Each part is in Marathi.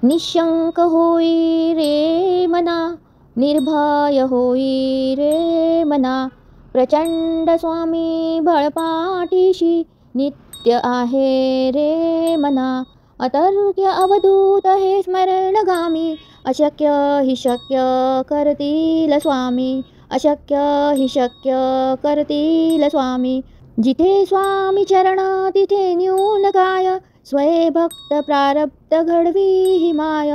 निशंक होई रे मना, निर्भय होई रे मना. प्रचंड स्वामी बळपाठीशी, नित्य आहे रे मना. अतर्क्य अवधूत हे स्मरणगामी, अशक्य हि शक्य करतील स्वामी. अशक्य हि शक्य करतील स्वामी. जिथे स्वामी चरण तिथे न्यून काय, स्वये भक्त प्रारब्ध घडवी ही माय.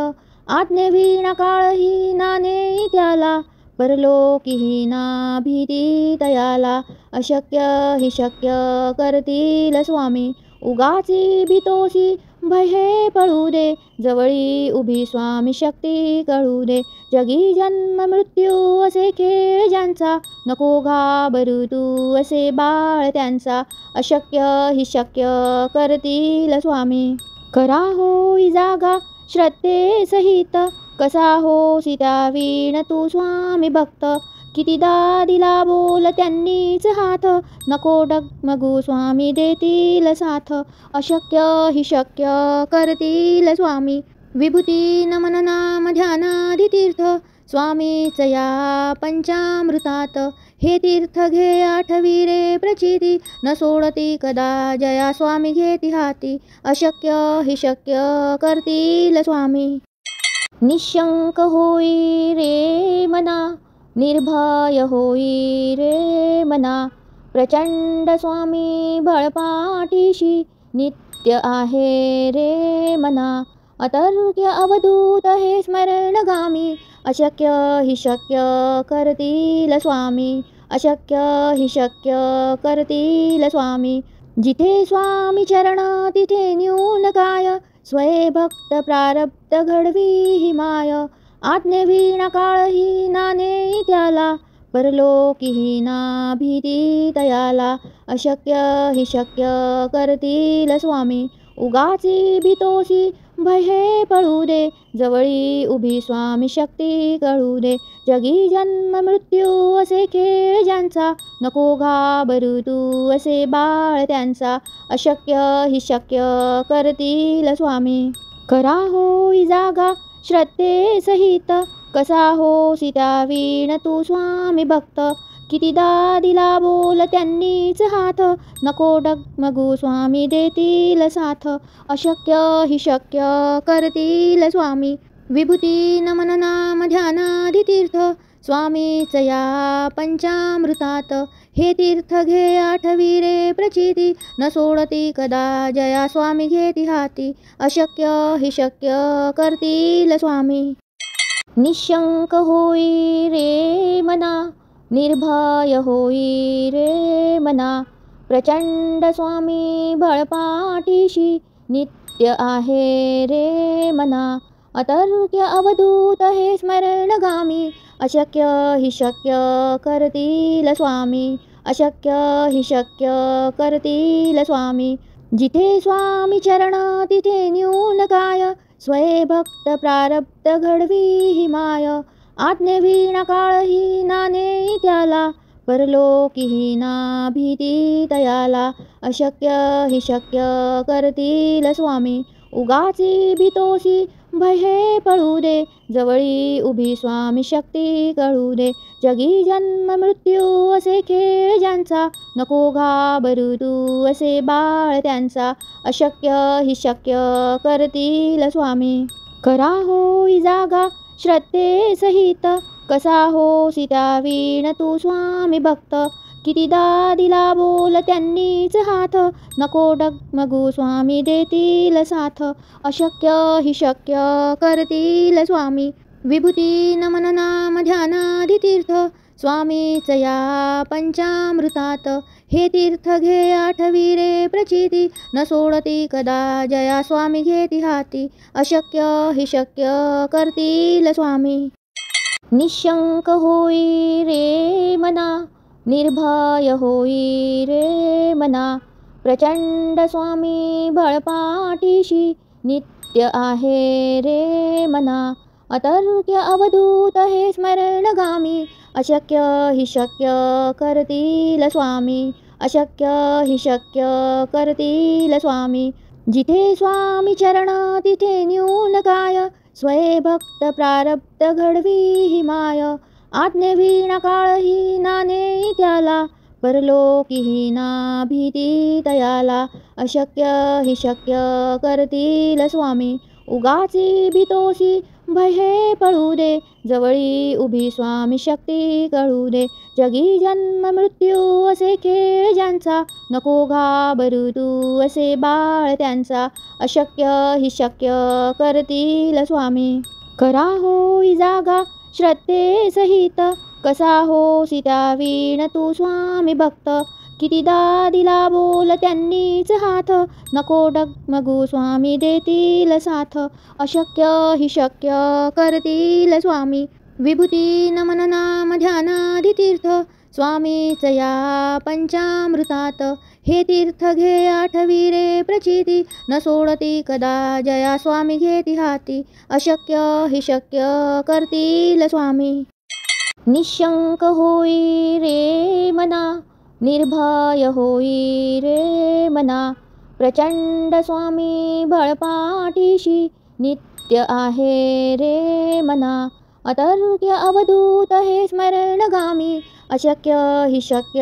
आज्ञेविना काळही नाने त्याला, परलोकीही ना भीती तयाला. अशक्य हि शक्य करतील स्वामी. उगाची भीतोसी भय हे पळू दे, जवळी उभी स्वामी शक्ती कळू दे. जगी जन्म मृत्यू असे खेळ ज्यांचा, नको घाबरू तू असे बाळ त्यांचा. अशक्य हि शक्य करतील स्वामी. करा होई जागा श्रद्धे सहित, कसा होसी त्या वीण तू स्वामी भक्त. कितीदा दिला बोल त्यांनीच हात, नको डगमगू स्वामी देतील साथ. अशक्य हि शक्य करतील स्वामी. विभूती नमन नाम ध्यानादि तीर्थ, स्वामीच या पंचामृतात. हे तीर्थ घे आठवी रे प्रचिती, न सोडती कदा जया स्वामी घेती हाती. अशक्य हि शक्य करतील स्वामी. निशंक होई रे मना, निर्भय होई रे मना. प्रचंड स्वामी बळपाठीशी, नित्य आहे रे मना. अतर्क्य अवधूत हे स्मरणगामी, अशक्य हि शक्य करतील स्वामी. अशक्य हि शक्य करतील स्वामी. जिथे स्वामी चरण तिथे न्यून काय, स्वये भक्त प्रारब्ध घडवी ही माय. आज्ञेविना काळही नाने त्याला, परलोकीही ना भीती तयाला. अशक्य हि शक्य करतील स्वामी. उगाची भीतोसी भय हे पळू दे, जवळी उभी स्वामी शक्ती कळू दे. जगी जन्म मृत्यू असे खेळ ज्यांचा, नको घाबरू तू असे बाळ त्यांचा. अशक्य हि शक्य करतील स्वामी. करा होई जागा श्रद्धे सहित, कसा होसी त्या वीण तू स्वामी भक्त. कितीदा दिला बोल त्यांनीच हात, नको डगमगू स्वामी देतील साथ. अशक्य हि शक्य करतील स्वामी. विभूती नमन नाम ध्यानादि तीर्थ, स्वामीच या पंचामृतात. हे तीर्थ घे आठवी रे प्रचिती, न सोडती कदा जया स्वामी घेती हाती. अशक्य हि शक्य करतील स्वामी. निशंक होई रे मना, निर्भय होई रे मना. प्रचंड स्वामी बळपाठीशी, नित्य आहे रे मना. अतर्क्य अवधूत हे स्मरणगामी, अशक्य हि शक्य करतील स्वामी. अशक्य हि शक्य करतील स्वामी. जिथे स्वामी चरण तिथे न्यून काय, स्वये भक्त प्रारब्ध घडवी ही माय. आज्ञेविना काळही नाने त्याला, परलोकीही ना भीती तयाला. अशक्य हि शक्य करतील स्वामी. उगाची भीतोसी भय हे पळू दे, जवळी उभी स्वामी शक्ती कळू दे. जगी जन्म मृत्यू असे खेळ ज्यांचा, नको घाबरू तू असे बाळ त्यांचा. अशक्य हि शक्य करतील स्वामी. करा होई जागा श्रद्धे सहित, कसा होसी त्या वीण तू स्वामी भक्त. कितीदा दिला बोल त्यांनीच हात, नको डगमगू स्वामी देतील साथ. अशक्य हि शक्य करतील स्वामी. विभूती नमन नाम ध्यानादि तीर्थ, स्वामीच या पंचामृतात. हे तीर्थ घे आठवी रे प्रचिती, न सोडती कदा जया स्वामी घेती हाती. अशक्य हि शक्य करतील स्वामी. निशंक होई रे मना, निर्भय होई रे मना. प्रचंड स्वामी बळपाठीशी, नित्य आहे रे मना. अतर्क्य अवधूत हे स्मरणगामी, अशक्य हि शक्य करतील स्वामी. अशक्य हि शक्य करतील स्वामी. जिथे स्वामी चरण तिथे न्यून काय, स्वये भक्त प्रारब्ध घडवी ही माय. आज्ञेविना काळही नाने त्याला, परलोकीही ना भीती तयाला. अशक्य हि शक्य करतील स्वामी, उगाची भीतोसी भय हे पळू दे. जवळी उभी स्वामी शक्ती कळू दे. जगी जन्म मृत्यू असे खेळ ज्यांचा, नको घाबरू तू असे बाळ त्यांचा. अशक्य हि शक्य करतील स्वामी, करा होई जागा श्रद्धे सहित. कसा होसी त्या वीण तू स्वामी भक्त, कितीदा दिला बोल त्यांनीच हात. नको डगमगू स्वामी देतील साथ. अशक्य हि शक्य करतील स्वामी, विभूती नमन नाम ध्यानादि तीर्थ. स्वामीच या पंचामृतात, हे तीर्थ घे आठवी रे प्रचिती. न सोडती कदा जया स्वामी घेती हाती. अशक्य हि शक्य करतील स्वामी, निशंक होई रे मना. निर्भय होई रे मना, प्रचंड स्वामी बळपाठीशी. नित्य आहे रे मना, अतर्क्य अवधूत हे स्मरणगामी. अशक्य हि शक्य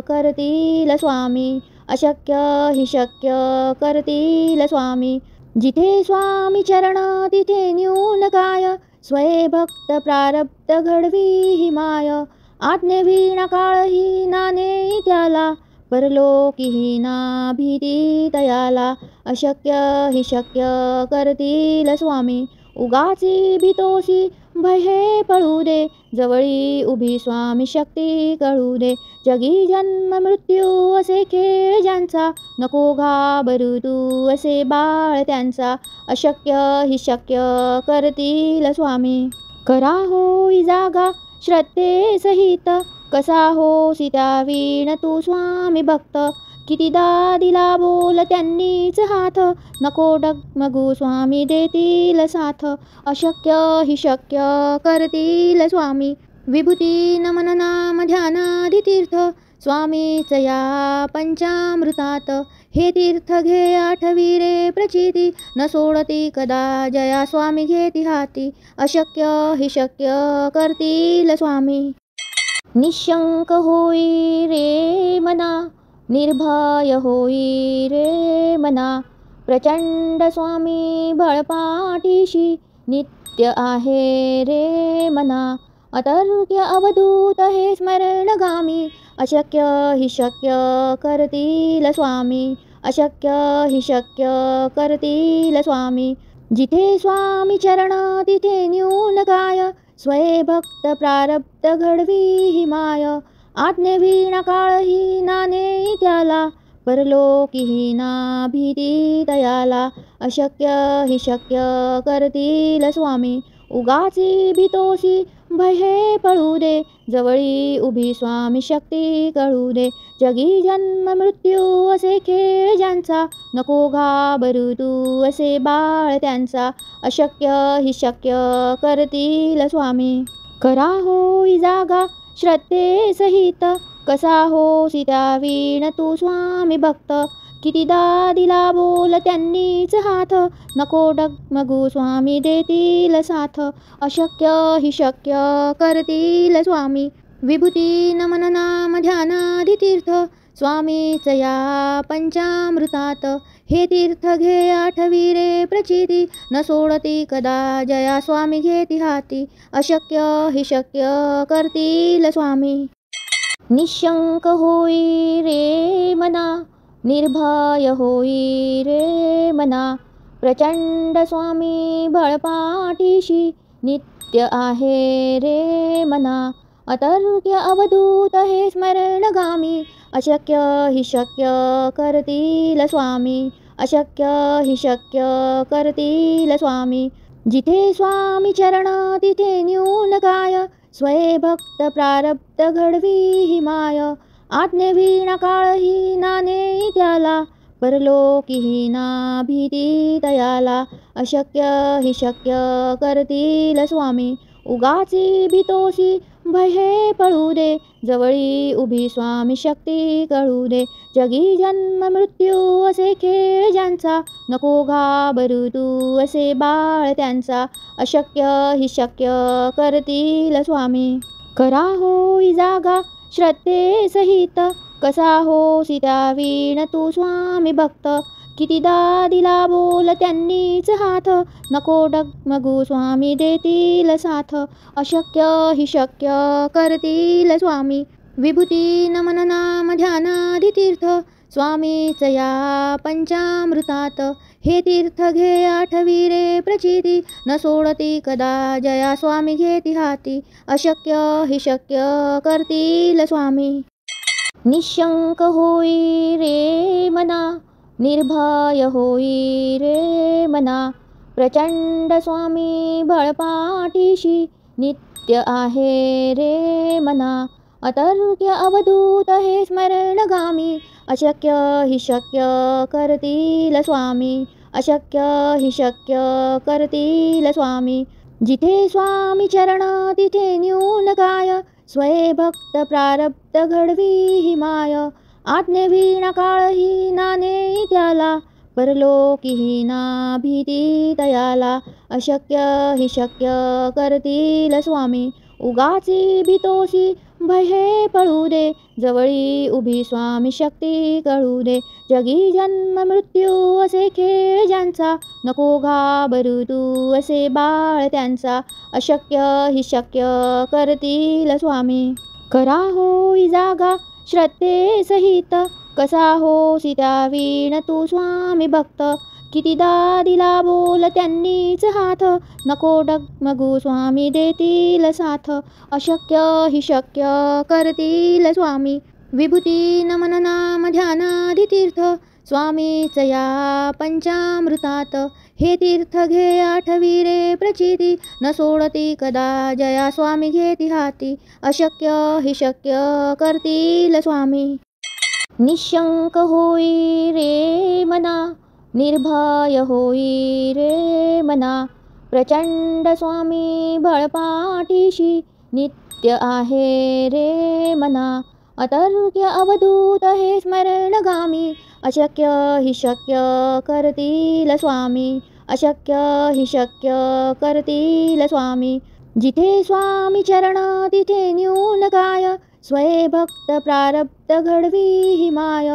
करतील स्वामी, अशक्य हि शक्य करतील स्वामी. जिथे स्वामी चरण तिथे न्यून काय, स्वये भक्त प्रारब्ध घडवी ही माय. आज्ञेविना काळही नाने त्याला, परलोकीही ना भीती तयाला. अशक्य हि शक्य करतील स्वामी, उगाची भीतोसी भय हे पळू दे. जवळी उभी स्वामी शक्ती कळू दे. जगी जन्म मृत्यू असे खेळ ज्यांचा, नको घाबरू तू असे बाळ त्यांचा. अशक्य हि शक्य करतील स्वामी, करा होई जागा श्रद्धे सहित. कसा होसी त्या वीण तू स्वामी भक्त, कितीदा दिला बोल त्यांनीच हात. नको डगमगू स्वामी देतील साथ. अशक्य हि शक्य करतील स्वामी, विभूती नमन नाम ध्यानादि तीर्थ. स्वामीच या पंचामृतात, हे तीर्थ घे आठवी रे प्रचिती. न सोडती कदा जया स्वामी घेती हाती. अशक्य हि शक्य करतील स्वामी, निशंक होई रे मना. निर्भय होई रे मना, प्रचंड स्वामी बळपाठीशी. नित्य आहे रे मना, अतर्क्य अवधूत हे स्मरणगामी. अशक्य हि शक्य करतील स्वामी, अशक्य हि शक्य करतील स्वामी. जिथे स्वामी चरण तिथे न्यून काय, स्वये भक्त प्रारब्ध घडवी ही माय. आज्ञेविना काळही नाने त्याला, परलोकीही ना भीती तयाला. अशक्य हि शक्य करतील स्वामी, उगाची भीतोसी भय हे पळू दे. जवळी उभी स्वामी शक्ती कळू दे. जगी जन्म मृत्यू असे खेळ ज्यांचा, नको घाबरू तू असे बाळ त्यांचा. अशक्य हि शक्य करतील स्वामी, करा होई जागा श्रद्धे सहित. कसा होसी त्या वीण तू स्वामी भक्त, कितीदा दिला बोल त्यांनीच हात. नको डगमगू स्वामी देतील साथ. अशक्य हि शक्य करतील स्वामी, विभूती नमन नाम ध्यानादि तीर्थ. स्वामीच या पंचामृतात, हे तीर्थ घे आठवी रे प्रचिती. न सोडती कदा जया स्वामी घेती हाती. अशक्य हि शक्य करतील स्वामी, निशंक होई रे मना. निर्भय होई रे मना, प्रचंड स्वामी बळपाठीशी. नित्य आहे रे मना, अतर्क्य अवधूत हे स्मरणगामी. अशक्य हि शक्य करतील स्वामी, अशक्य हि शक्य करतील स्वामी. जिथे स्वामी चरण तिथे न्यून काय, स्वये भक्त प्रारब्ध घडवी ही माय. आज्ञेविना काळही नाने त्याला, परलोकीही ना भीती तयाला. अशक्य हि शक्य करतील स्वामी, उगाची भीतोसी भय हे पळू दे, जवळी उभी स्वामी शक्ती कळू दे. जगी जन्म मृत्यू असे खेळ ज्यांचा, नको घाबरू तू असे बाळ त्यांचा. अशक्य ही शक्य करतील स्वामी. करा होई जागा श्रद्धे सहित, कसा होसी त्या वीण तू स्वामी भक्त. कितीदा दिला बोल त्यांनीच हात, नको डगमगू स्वामी देतील साथ. अशक्य ही शक्य करतील स्वामी. विभूती नमन नाम ध्यानादि तीर्थ, स्वामीच या पंचामृतात. हे तीर्थ घे आठवी रे प्रचिती, न सोडती कदा जया स्वामी घेती हाती. अशक्य ही शक्य करतील स्वामी. निशंक होई रे मना, निर्भय होई रे मना. प्रचंड स्वामी बळपाठीशी, नित्य आहे रे मना. अतर्क्य अवधूत हे स्मरणगामी, अशक्य ही शक्य करतील स्वामी. अशक्य ही शक्य करतील स्वामी. जिथे स्वामी चरण तिथे न्यून काय, स्वये भक्त प्रारब्ध घडवी ही माय. आज्ञेविना काळही नाने त्याला, परलोकीही ना भीती तयाला. अशक्य ही शक्य करतील स्वामी. उगाची भीतोसी भय हे पळू दे, जवळी उभी स्वामी शक्ती कळू दे. जगी जन्म मृत्यू असे खेळ ज्यांचा, नको घाबरू तू असे बाळ त्यांचा. अशक्य ही शक्य करतील स्वामी. करा होई जागा श्रद्धे सहित, कसा होसी त्या वीण तू स्वामी भक्त. कितीदा दिला बोल त्यांनीच हात, नको डगमगू स्वामी देतील साथ. अशक्य ही शक्य करतील स्वामी. विभूती नमन नाम ध्यानादि तीर्थ, स्वामीच या पंचामृतात. हे तीर्थ घे आठवी रे प्रचिती, न सोडती कदा जया स्वामी घेती हाती. अशक्य ही शक्य करतील स्वामी. निशंक होई रे मना, निर्भय होई रे मना. प्रचंड स्वामी बळपाठीशी, नित्य आहे रे मना. अतर्क्य अवधूत हे स्मरणगामी, अशक्य ही शक्य करतील स्वामी. अशक्य ही शक्य करतील स्वामी. जिथे स्वामी चरण तिथे न्यून काय, स्वये भक्त प्रारब्ध घडवी ही माय.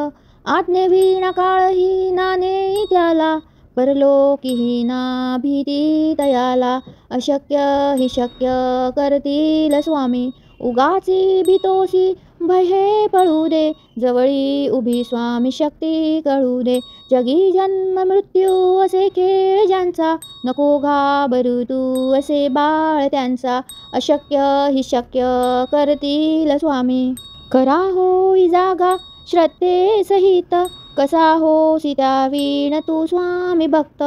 आज्ञेविना काळही नाने त्याला, परलोकीही ना भीती तयाला. अशक्य ही शक्य करतील स्वामी. उगाची भीतोसी भय हे पळू दे, जवळी उभी स्वामी शक्ती कळू दे. जगी जन्म मृत्यू असे खेळ ज्यांचा, नको घाबरू तू असे बाळ त्यांचा. अशक्य ही शक्य करतील स्वामी. करा होई जागा श्रद्धे सहित, कसा होसी त्या वीण तू स्वामी भक्त.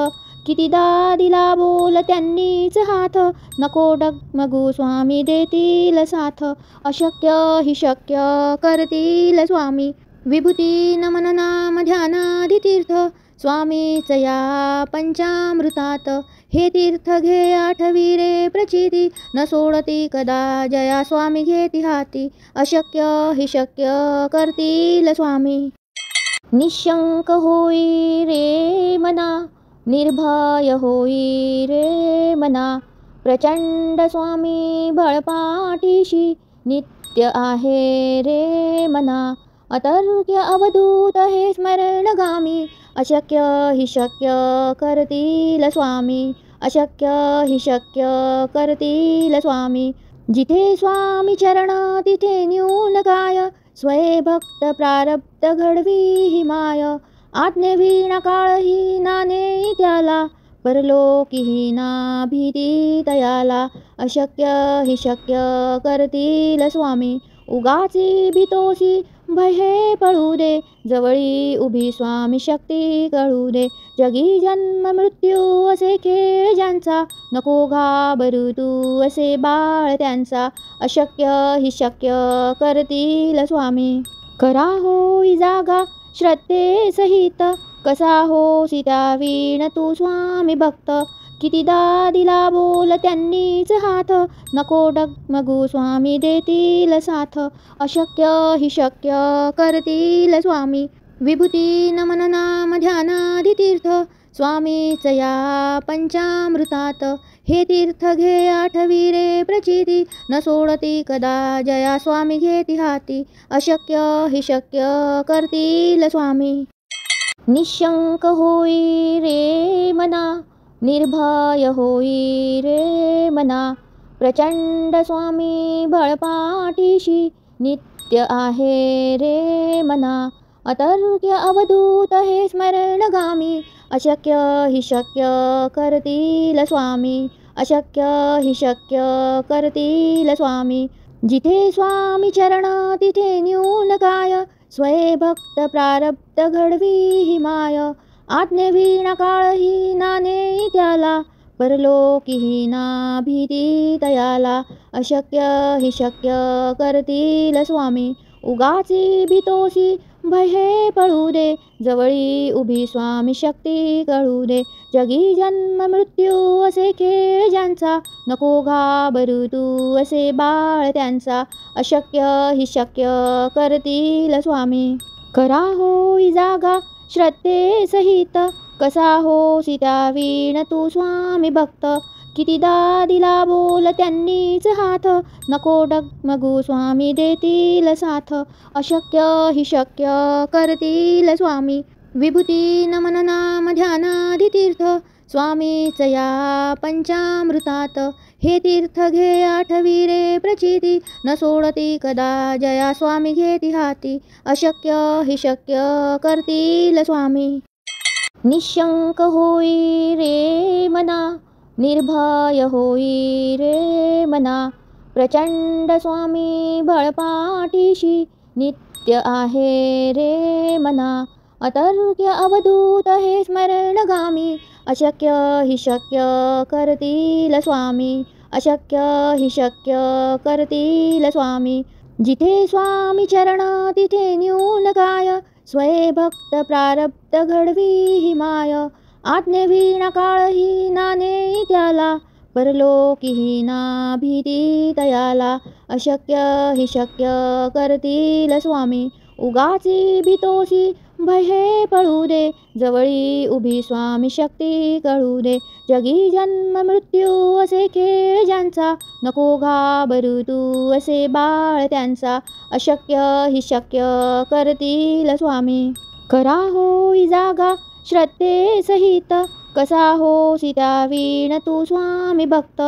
कितीदा दिला बोल त्यांनीच हात, नको डगमगू स्वामी देतील साथ. अशक्य ही शक्य करतील स्वामी. विभूती नमन नाम ध्यानादि तीर्थ, स्वामीच या पंचामृतात. हे तीर्थ घे आठवी रे प्रचिती, न सोडती कदा जया स्वामी घेती हाती. अशक्य ही शक्य करतील स्वामी. निशंक होई रे मना, निर्भय होई रे मना. प्रचंड स्वामी बळपाठीशी, नित्य आहे रे मना. अतर्क्य अवधूत हे स्मरणगामी, अशक्य ही शक्य करतील स्वामी. अशक्य ही शक्य करतील स्वामी. जिथे स्वामी चरण तिथे न्यून काय, स्वये भक्त प्रारब्ध घडवी ही माय. आज्ञेविना काळही नाने त्याला, परलोकीही ना भीती तयाला. अशक्य ही शक्य करतील स्वामी. उगाची भीतोसी भय हे पळू दे, जवळी उभी स्वामी शक्ती कळू दे. जगी जन्म मृत्यू असे खेळ ज्यांचा, नको घाबरू तू असे बाळ त्यांचा. अशक्य ही शक्य करतील स्वामी. करा होई जागा श्रद्धे सहित, कसा होसी त्या वीण तू स्वामी भक्त. कितीदा दिला बोल त्यांनीच हात, नको डगमगू स्वामी देतील साथ. अशक्य हि शक्य करतील स्वामी, विभूती नमन नाम ध्यानादि तीर्थ. स्वामीच या पंचामृतात, हे तीर्थ घे आठवी रे प्रचिती. न सोडती कदा जया स्वामी घेती हाती, अशक्य हि शक्य करतील स्वामी. निशंक होई रे मना, निर्भय होई रे मना. प्रचंड स्वामी बळपाठीशी, नित्य आहे रे मना. अतर्क्य अवधूत हे स्मरणगामी, अशक्य हि शक्य करतील स्वामी. अशक्य हि शक्य करतील स्वामी. जिथे स्वामी चरण तिथे न्यून काय, स्वये भक्त प्रारब्ध घडवी ही माय. आज्ञेविना काळही नाने त्याला, परलोकीही ना भीती तयाला. अशक्य हि शक्य करतील स्वामी, उगाची भीतोसी भय हे पळू दे. जवळी उभी स्वामी शक्ती कळू दे. जगी जन्म मृत्यू असे खेळ ज्यांचा, नको घाबरू तू असे बाळ त्यांचा. अशक्य हि शक्य करतील स्वामी. करा होई जागा श्रद्धे सहित, कसा होसी त्या वीण तू स्वामी भक्त. कितीदा दिला बोल त्यांनीच हात, नको डगमगू स्वामी देतील साथ. अशक्य हि शक्य करतील स्वामी, विभूती नमन नाम ध्यानादि तीर्थ. स्वामीच या पंचामृतात, हे तीर्थ घे आठवी रे प्रचिती. न सोडती कदा जया स्वामी घेती हाती, अशक्य हि शक्य करतील स्वामी. निशंक होई रे मना, निर्भय होई रे मना. प्रचंड स्वामी बळपाठीशी, नित्य आहे रे मना. अतर्क्य अवधूत हे स्मरणगामी, अशक्य हि शक्य करतील स्वामी. अशक्य हि शक्य करतील स्वामी. जिथे स्वामी चरण तिथे न्यून काय, स्वये भक्त प्रारब्ध घडवी ही माय. आज्ञेविना काळही नाने त्याला, परलोकीही ना भीती तयाला. अशक्य हि शक्य करतील स्वामी, उगाची भीतोसी भय हे पळू दे. जवळी उभी स्वामी शक्ती कळू दे. जगी जन्म मृत्यू असे खेळ ज्यांचा, नको घाबरू तू असे बाळ त्यांचा. अशक्य हि शक्य करतील स्वामी. करा होई जागा श्रद्धे सहित, कसा होसी त्या वीण तू स्वामी भक्त.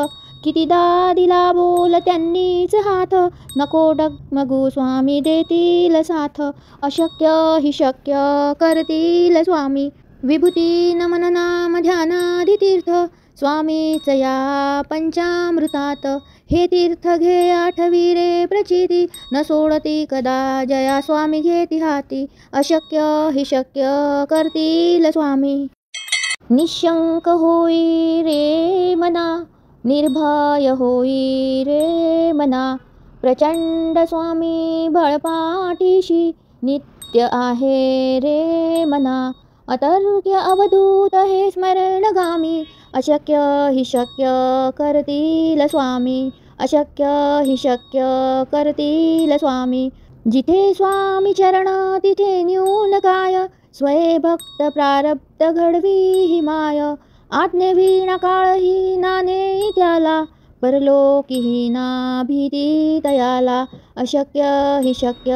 कितीदा दिला बोल त्यांनीच हात, नको डगमगू स्वामी देतील साथ. अशक्य हि शक्य करतील स्वामी, विभूती नमन नाम ध्यानादि तीर्थ. स्वामीच या पंचामृतात, हे तीर्थ घे आठवी रे प्रचिती. न सोडती कदा जया स्वामी घेती हाती, अशक्य हि शक्य करतील स्वामी. निशंक होई रे मना, निर्भय होई रे मना. प्रचंड स्वामी बळपाठीशी, नित्य आहे रे मना. अतर्क्य अवधूत हे स्मरणगामी, अशक्य हि शक्य करतील स्वामी. अशक्य हि शक्य करतील स्वामी. जिथे स्वामी चरण तिथे न्यून काय, स्वये भक्त प्रारब्ध घडवी ही माय. आज्ञेविना काळही नाने त्याला, परलोकीही ना भीती तयाला. अशक्य हि शक्य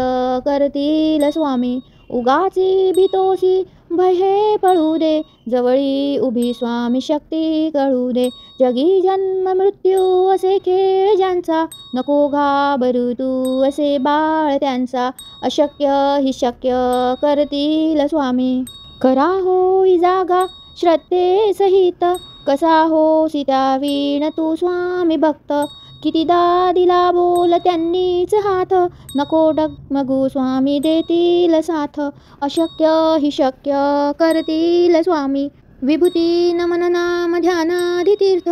करतील स्वामी, उगाची भीतोसी भय हे पळू दे. जवळी उभी स्वामी शक्ती कळू दे. जगी जन्म मृत्यू असे खेळ ज्यांचा, नको घाबरू तू असे बाळ त्यांचा. अशक्य हि शक्य करतील स्वामी. करा होई जागा श्रद्धे सहित, कसा होसी त्या वीण तू स्वामी भक्त. कितीदा दिला बोल त्यांनीच हात, नको डगमगू स्वामी देतील साथ. अशक्य हि शक्य करतील स्वामी, विभूती नमन नाम ध्यानादि तीर्थ.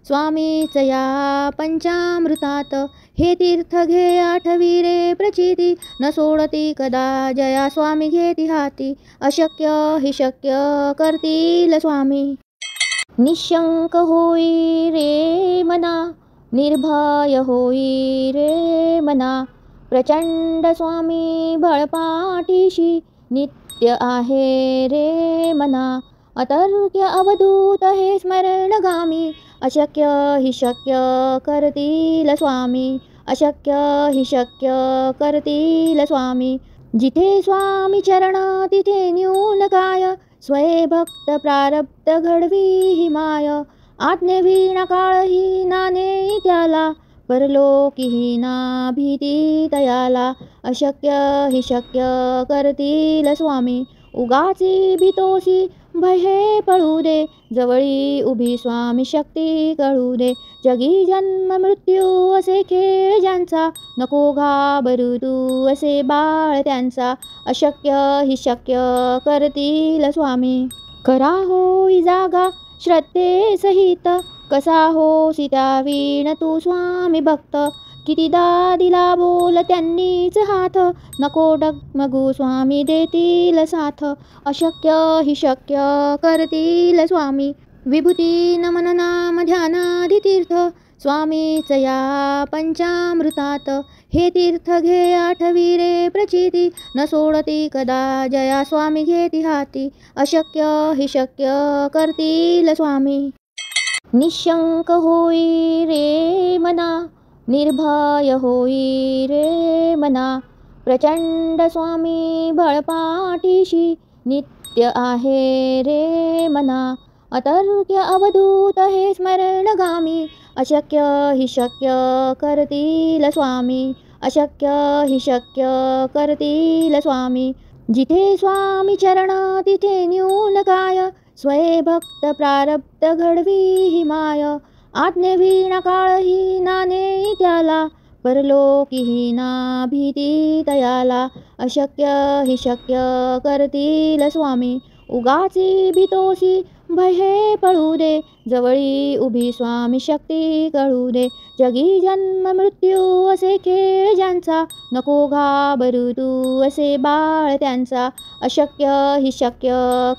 स्वामीच या पंचामृतात, हे तीर्थ घे आठवी रे प्रचिती. न सोडती कदा जया स्वामी घेती हाती, अशक्य हि शक्य करतील स्वामी. निशंक होई रे मना, मना निर्भय होई रे मना. प्रचंड स्वामी बळपाठीशी नित्य आहे रे मना. अतर्क्य अवधूत हे स्मरणगामी अशक्य हि शक्य करतील स्वामी. अशक्य हि शक्य करतील स्वामी. जिथे स्वामी चरण तिथे न्यून काय. स्वये भक्त प्रारब्ध घडवी ही माय. आज्ञेविना काळही नाने त्याला. परलोकीही ना भीती तयाला. अशक्य हि शक्य करतील स्वामी. उगाची भीतोसी भय हे पळू दे. जवळी उभी स्वामी शक्ती कळू दे. जगी जन्म मृत्यू असे खेळ ज्यांचा. नको घाबरू तू असे बाळ त्यांचा. अशक्य हि शक्य करतील स्वामी. करा होई जागा श्रद्धे सहित. कसा होसी त्यावीण तू स्वामी भक्त. कितीदा दिला बोल त्यांनीच हात. नको डगमगू स्वामी देतील साथ. अशक्य हि शक्य करतील स्वामी. विभूती नमन नाम ध्यानादि तीर्थ. स्वामीच या पंचामृतात. हे तीर्थ घे आठवी रे प्रचिती. न सोडती कदा जया स्वामी घेती हाती. अशक्य हि शक्य करतील स्वामी. निशंक होई रे मना निर्भय होई रे मना. प्रचंड स्वामी बळपाठीशी नित्य आहे रे मना. अतर्क्य अवधूत हे स्मरणगामी अशक्य हि शक्य करतील स्वामी. अशक्य हि शक्य करतील स्वामी. जिथे स्वामी चरण तिथे न्यून काय. स्वये भक्त प्रारब्ध घडवी ही माय. आज्ञेविना काळही नाने त्याला. परलोकीही ना भीती तयाला. अशक्य हि शक्य करतील स्वामी. उगाची भीतोसी भय हे पळू दे. जवळी उभी स्वामी शक्ती कळू दे. जगी जन्म मृत्यू असे खेळ ज्यांचा. नको घाबरू तू असे बाळ त्यांचा. अशक्य हि शक्य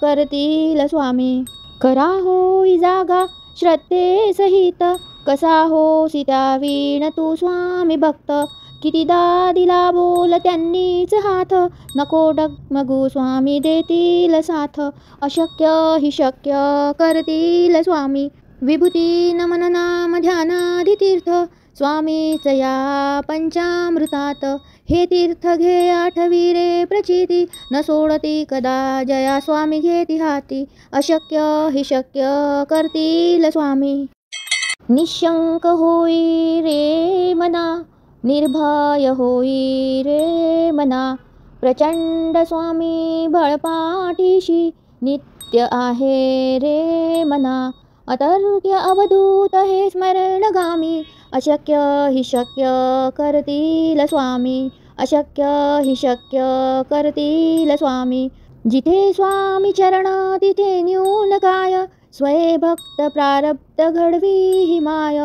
करतील स्वामी. करा होई जागा श्रद्धे सहित. कसा होसी त्यावीण तू स्वामी भक्त. कितीदा दिला बोल त्यांनीच हात. नको डगमगू स्वामी देतील साथ. अशक्य हि शक्य करतील स्वामी. विभूती नमन नाम ध्यानादि तीर्थ. स्वामीच या पंचामृतात. हे तीर्थ घे आठवी रे प्रचिती. न सोडती कदा जया स्वामी घेती हाती. अशक्य हि शक्य करतील स्वामी. निशंक होई रे मना निर्भय होई रे मना. प्रचंड स्वामी बळपाठीशी नित्य आहे रे मना. अतर्क्य अवधूत हे स्मरणगामी अशक्य हि शक्य करतील स्वामी. अशक्य हि शक्य करतील स्वामी. जिथे स्वामी चरण तिथे न्यून काय. स्वये भक्त प्रारब्ध घडवी ही माय.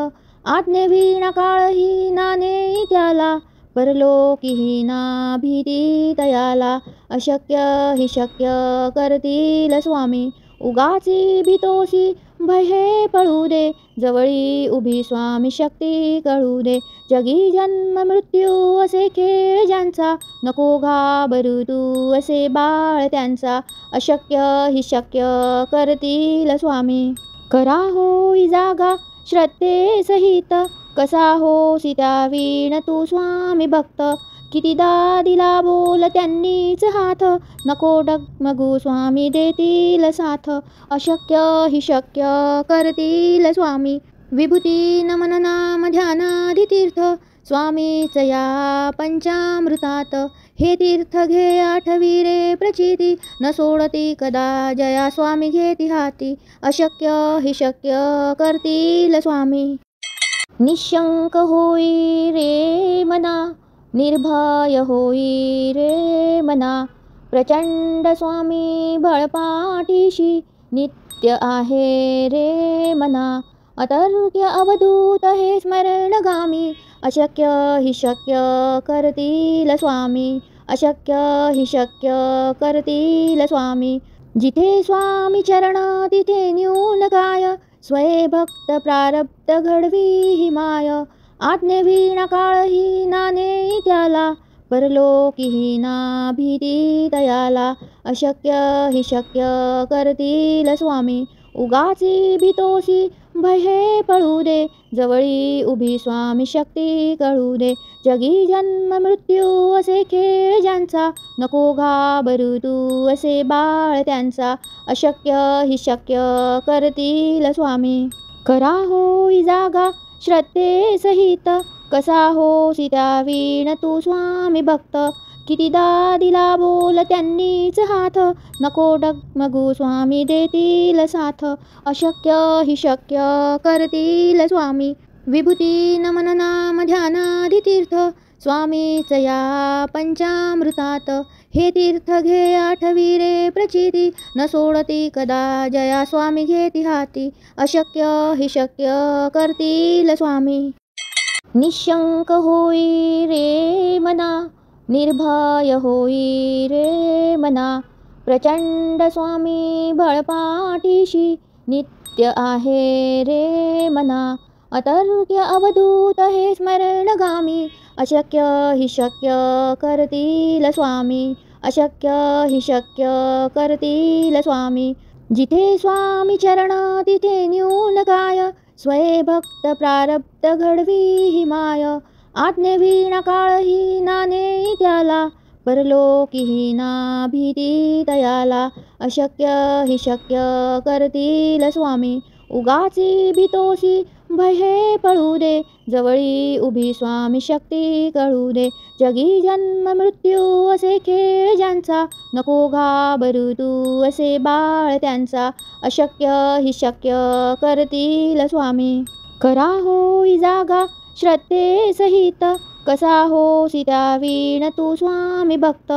आज्ञेविना काळही नाने त्याला. परलोकीही ना भीती तयाला. अशक्य हि शक्य करतील स्वामी. उगाची भीतोसी भय हे पळू दे. जवळी उभी स्वामी शक्ती कळू दे. जगी जन्म मृत्यू असे खेळ ज्यांचा. नको घाबरू तू असे बाळ त्यांचा. अशक्य हि शक्य करतील स्वामी. करा होई जागा श्रद्धे सहित. कसा होसी त्यावीण तू स्वामी भक्त. कितीदा दिला बोल त्यांनीच हात. नको डगमगू स्वामी देतील साथ. अशक्य हि शक्य करतील स्वामी. विभूती नमन नाम ध्यानादि तीर्थ. स्वामीच या पंचामृतात. हे तीर्थ घे आठवी रे प्रचिती. न सोडती कदा जया स्वामी घेती हाती. अशक्य हि शक्य करतील स्वामी. निशंक होई रे मना निर्भय होई रे मना. प्रचंड स्वामी बळपाठीशी नित्य आहे रे मना. अतर्क्य अवधूत हे स्मरणगामी अशक्य हि शक्य करतील स्वामी. अशक्य हि शक्य करतील स्वामी. जिथे स्वामी चरण तिथे न्यून काय. स्वयं प्रारब्ध घडवी ही माय. आज्ञेविना काळही नाने त्याला, परलोकीही ना भीती दयाला. अशक्य ही शक्य करतील स्वामी, उगाची भीतोसी भय हे पळू दे. जवळी उभी स्वामी शक्ती कळू दे. जगी जन्म मृत्यू असे खेळ ज्यांचा, नको घाबरू तू असे बाळ त्यांचा. अशक्य ही शक्य करतील स्वामी. खरा होई जागा श्रद्धे सहित, कसा होसी त्या वीण तू स्वामी भक्त. कितीदा दिला बोल त्यांनीच हात, नको डगमगू स्वामी देतील साथ. अशक्य ही शक्य करतील स्वामी, विभूती नमन नाम ध्यानादि तीर्थ. स्वामीच या पंचामृतात, हे तीर्थ घे आठवी रे प्रचिती. न सोडती कदा जया स्वामी घेती हाती. अशक्य ही शक्य करतील स्वामी. निशंक होई रे मना, निर्भय होई रे मना. प्रचंड स्वामी बळपाठीशी, नित्य आहे रे मना. अतर्क्य अवधूत हे स्मरणगामी, अशक्य ही शक्य करतील स्वामी. अशक्य ही शक्य करतील स्वामी. जिथे स्वामी चरण तिथे न्यून काय, स्वयं प्रारब्ध घडवी ही माय. आज्ञेविना काळही नाने त्याला, परलोकीही ना भीती दयाला. अशक्य ही शक्य करतील स्वामी, उगाची भीतोसी भय हे पळू दे. जवळी उभी स्वामी शक्ती कळू दे. जगी जन्म मृत्यू असे खेळ ज्यांचा, नको घाबरू तू असे बाळ त्यांचा. अशक्य ही शक्य करतील स्वामी. खरा होई जागा श्रद्धे सहित, कसा होसी त्या वीण तू स्वामी भक्त.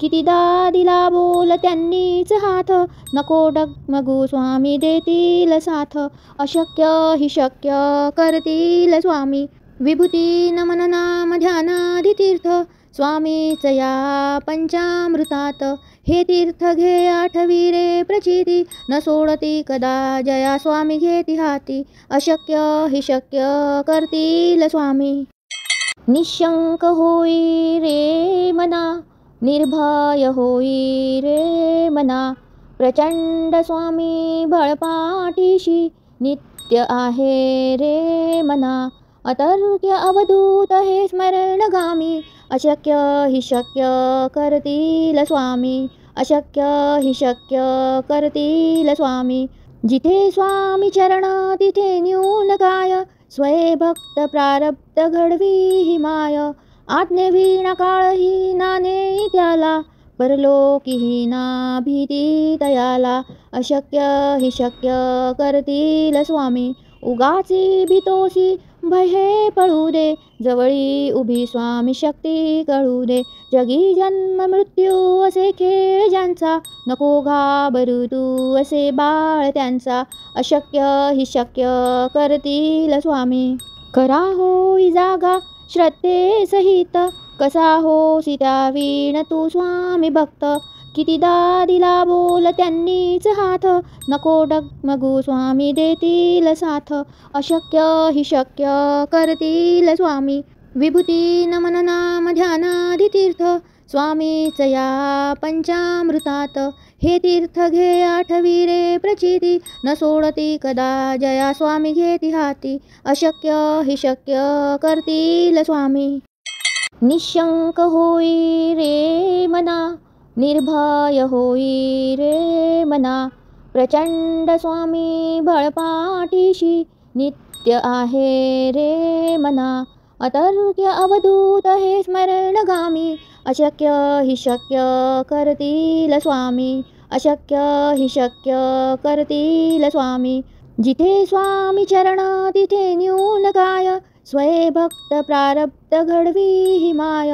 कितीदा दिला बोल त्यांनीच हात, नको डगमगू स्वामी देतील साथ. अशक्य ही शक्य करतील स्वामी, विभूती नमन नाम ध्यानादि तीर्थ. स्वामीच या पंचामृतात, हे तीर्थ घे आठवी रे प्रचिती. न सोडती कदा जया स्वामी घेती हाती. अशक्य ही शक्य करतील स्वामी. निशंक होई रे मना, निर्भय होई रे मना. प्रचंड स्वामी बळपाठीशी, नित्य आहे रे मना. अतर्क्य अवधूत हे स्मरणगामी, अशक्य ही शक्य करतील स्वामी. अशक्य ही शक्य करतील स्वामी. जिथे स्वामी चरण तिथे न्यून काय, स्वयं प्रारब्ध घडवी ही माय. आज्ञेविना काळही नाने त्याला, परलोकीही ना भीती दयाला. अशक्य ही शक्य करतील स्वामी, उगाची भीतोसी भय हे पळू दे. जवळी उभी स्वामी शक्ती कळू दे. जगी जन्म मृत्यू असे खेळ ज्यांचा, नको घाबरू तू असे बाळ त्यांचा. अशक्य ही शक्य करतील स्वामी. खरा होई जागा श्रद्धे सहित, कसा होसी त्या वीण तू स्वामी भक्त. कितीदा दिला बोल त्यांनीच हात, नको डगमगू स्वामी देतील साथ. अशक्य ही शक्य करतील स्वामी, विभूती नमन नाम ध्यानादि तीर्थ. स्वामीच या पंचामृतात, हे तीर्थ घे आठवी रे प्रचिती. न सोडती कदा जया स्वामी घेती हाती. अशक्य ही शक्य करतील स्वामी. निशंक होई रे मना, निर्भय होई रे मना. प्रचंड स्वामी बळपाठीशी, नित्य आहे रे मना. अतर्क्य अवधूत हे स्मरणगामी, अशक्य ही शक्य करतील स्वामी. अशक्य ही शक्य करतील स्वामी. जिथे स्वामी चरण तिथे न्यून काय, स्वयं प्रारब्ध घडवी ही माय.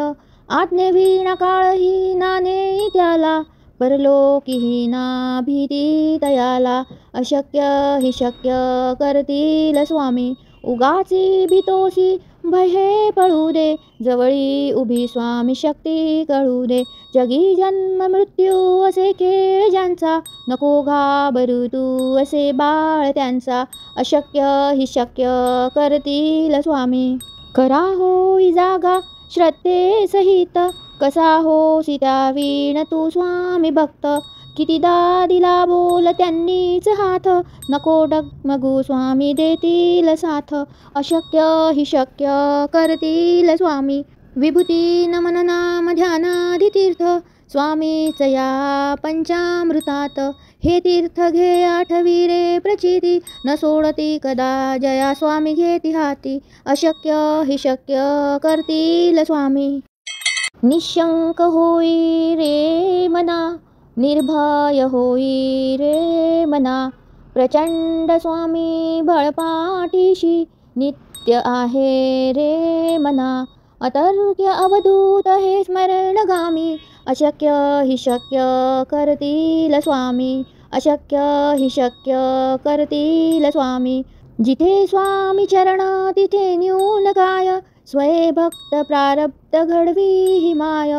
आज्ञेविना काळही नाने त्याला, परलोकीही ना भीती दयाला. अशक्य ही शक्य करतील स्वामी, उगाची भीतोसी भय हे पळू दे, जवळी उभी स्वामी शक्ती कळू दे. जगी जन्म मृत्यू असे खेळ ज्यांचा, नको घाबरू तू असे बाळ त्यांचा. अशक्य ही शक्य करतील स्वामी. खरा होई जागा श्रद्धे सहित, कसा होसी त्यावीण तू स्वामी भक्त. कितीदा दिला बोल त्यांनीच हात, नको डगमगू स्वामी देतील साथ. अशक्य ही शक्य करतील स्वामी. विभूती नमन नाम ध्यानादि तीर्थ, स्वामीच या पंचामृतात. हे तीर्थ घे आठवी रे प्रचिती, न सोडती कदा जया स्वामी घेती हाती. अशक्य ही शक्य करतील स्वामी. निशंक होई रे मना, निर्भय होई रे मना. प्रचंड स्वामी बळपाठीशी, नित्य आहे रे मना. अतर्क्य अवधूत हे स्मरणगामी, अशक्य ही शक्य करतील स्वामी. अशक्य ही शक्य करतील स्वामी. जिथे स्वामी चरण तिथे न्यून काय, स्वयंभक्त प्रारब्ध घडवी ही माय.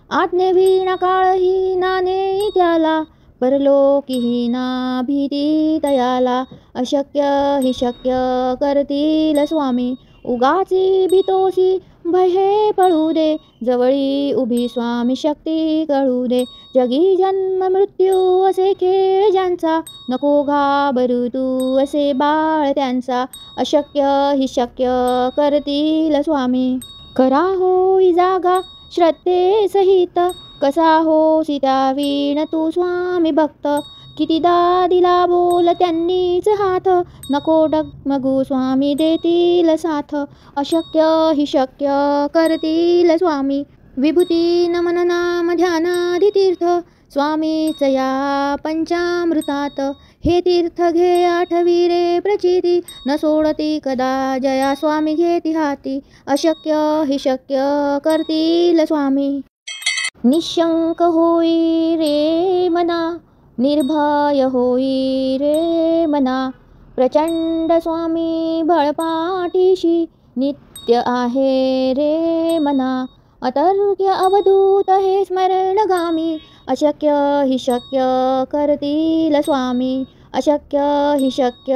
आज्ञेविना काळही नाने त्याला, परलोकीही ना भीती तयाला. अशक्य ही शक्य करतील स्वामी. उगाची भीतोसी भय हे पळू दे, जवळी उभी स्वामी शक्ती कळू दे. जगी जन्म मृत्यू असे खेळ ज्यांचा, नको घाबरू तू असे बाळ त्यांचा. अशक्य ही शक्य करतील स्वामी. खरा होई जागा श्रद्धे सहित, कसा होसी त्यावीण तू स्वामी भक्त. कितीदा दिला बोल त्यांनीच हात, नको डगमगू स्वामी देतील साथ. अशक्य ही शक्य करतील स्वामी. विभूती नमन नाम ध्यानादि तीर्थ, स्वामीच या पंचामृतात. हे तीर्थ घे आठवी रे प्रचिती, न सोडती कदा जया स्वामी घेती हाती. अशक्य ही शक्य करतील स्वामी. निशंक होई रे मना, निर्भय होई रे मना. प्रचंड स्वामी बळपाठीशी, नित्य आहे रे मना. अतर्क्य अवधूत हे स्मरणगामी, अशक्य ही शक्य करतील स्वामी. अशक्य ही शक्य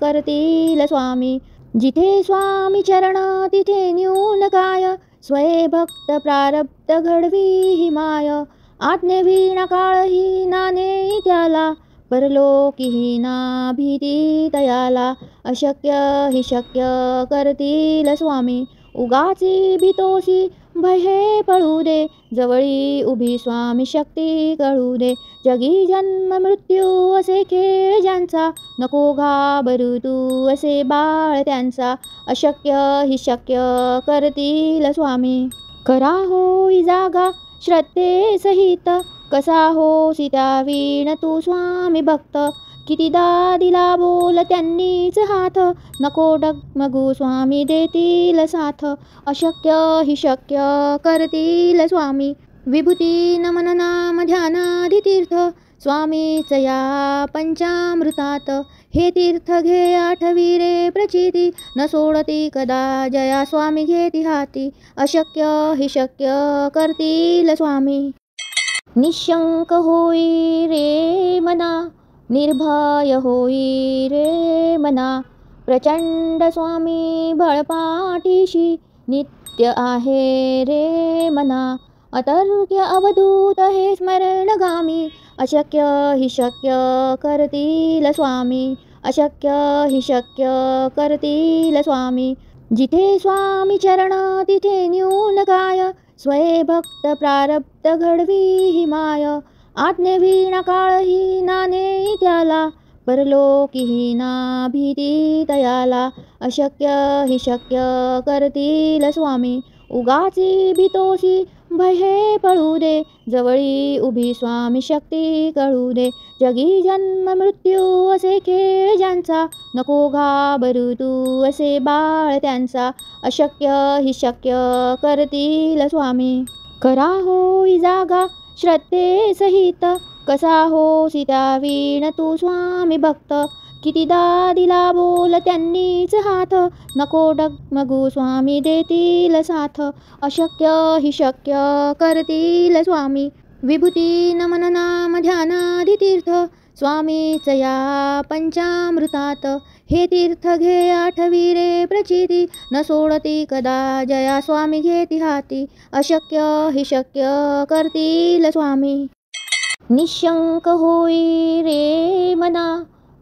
करतील स्वामी. जिथे स्वामी चरण तिथे न्यून काय, स्वयंभक्त प्रारब्ध घडवी ही माय. आज्ञेविना काळही नाने त्याला, परलोकीही ना भीती तयाला. अशक्य ही शक्य करतील स्वामी. उगाची भीतोसी भय हे पळू दे, जवळी उभी स्वामी शक्ती कळू दे. जगी जन्म मृत्यू असे खेळ ज्यांचा, नको घाबरू तू असे बाळ त्यांचा. अशक्य ही शक्य करतील स्वामी. खरा होई जागा श्रद्धे सहित, कसा होसी त्यावीण तू स्वामी भक्त. कितीदा दिला बोल त्यांनीच हात, नको डगमगू स्वामी देतील साथ. अशक्य ही शक्य करतील स्वामी. विभूती नमन नाम ध्यानादि तीर्थ, स्वामीच या पंचामृतात. हे तीर्थ घे आठवी रे प्रचिती, न सोडती कदा जया स्वामी घेती हाती. अशक्य ही शक्य करतील स्वामी. निशंक होई रे मना, निर्भय होई रे मना. प्रचंड स्वामी बळपाठीशी, नित्य आहे रे मना. अतर्क्य अवधूत हे स्मरणगामी, अशक्य ही शक्य करतील स्वामी. अशक्य ही शक्य करतील स्वामी. जिथे स्वामी चरण तिथे न्यून काय, स्वयंभक्त प्रारब्ध घडवी ही माय. आज्ञेविना काळही नाने त्याला, परलोकीही ना भीती तयाला. अशक्य ही शक्य करतील स्वामी. उगाची भीतोसी भय हे पळू दे, जवळी उभी स्वामी शक्ती कळू दे. जगी जन्म मृत्यू असे खेळ ज्यांचा, नको घाबरू तू असे बाळ त्यांचा. अशक्य ही शक्य करतील स्वामी. खरा होई जागा श्रद्धे सहित, कसा होसी त्यावीण तू स्वामी भक्त. कितीदा दिला बोल त्यांनीच हात, नको डगमगू स्वामी देतील साथ. अशक्य हि शक्य करतील स्वामी, विभूती नमन नाम ध्यानादि तीर्थ. स्वामीच या पंचामृतात, हे तीर्थ घे आठवी रे प्रचिती. न सोडती कदा जया स्वामी घेती हाती, अशक्य हि शक्य करतील स्वामी. निशंक होई रे मना,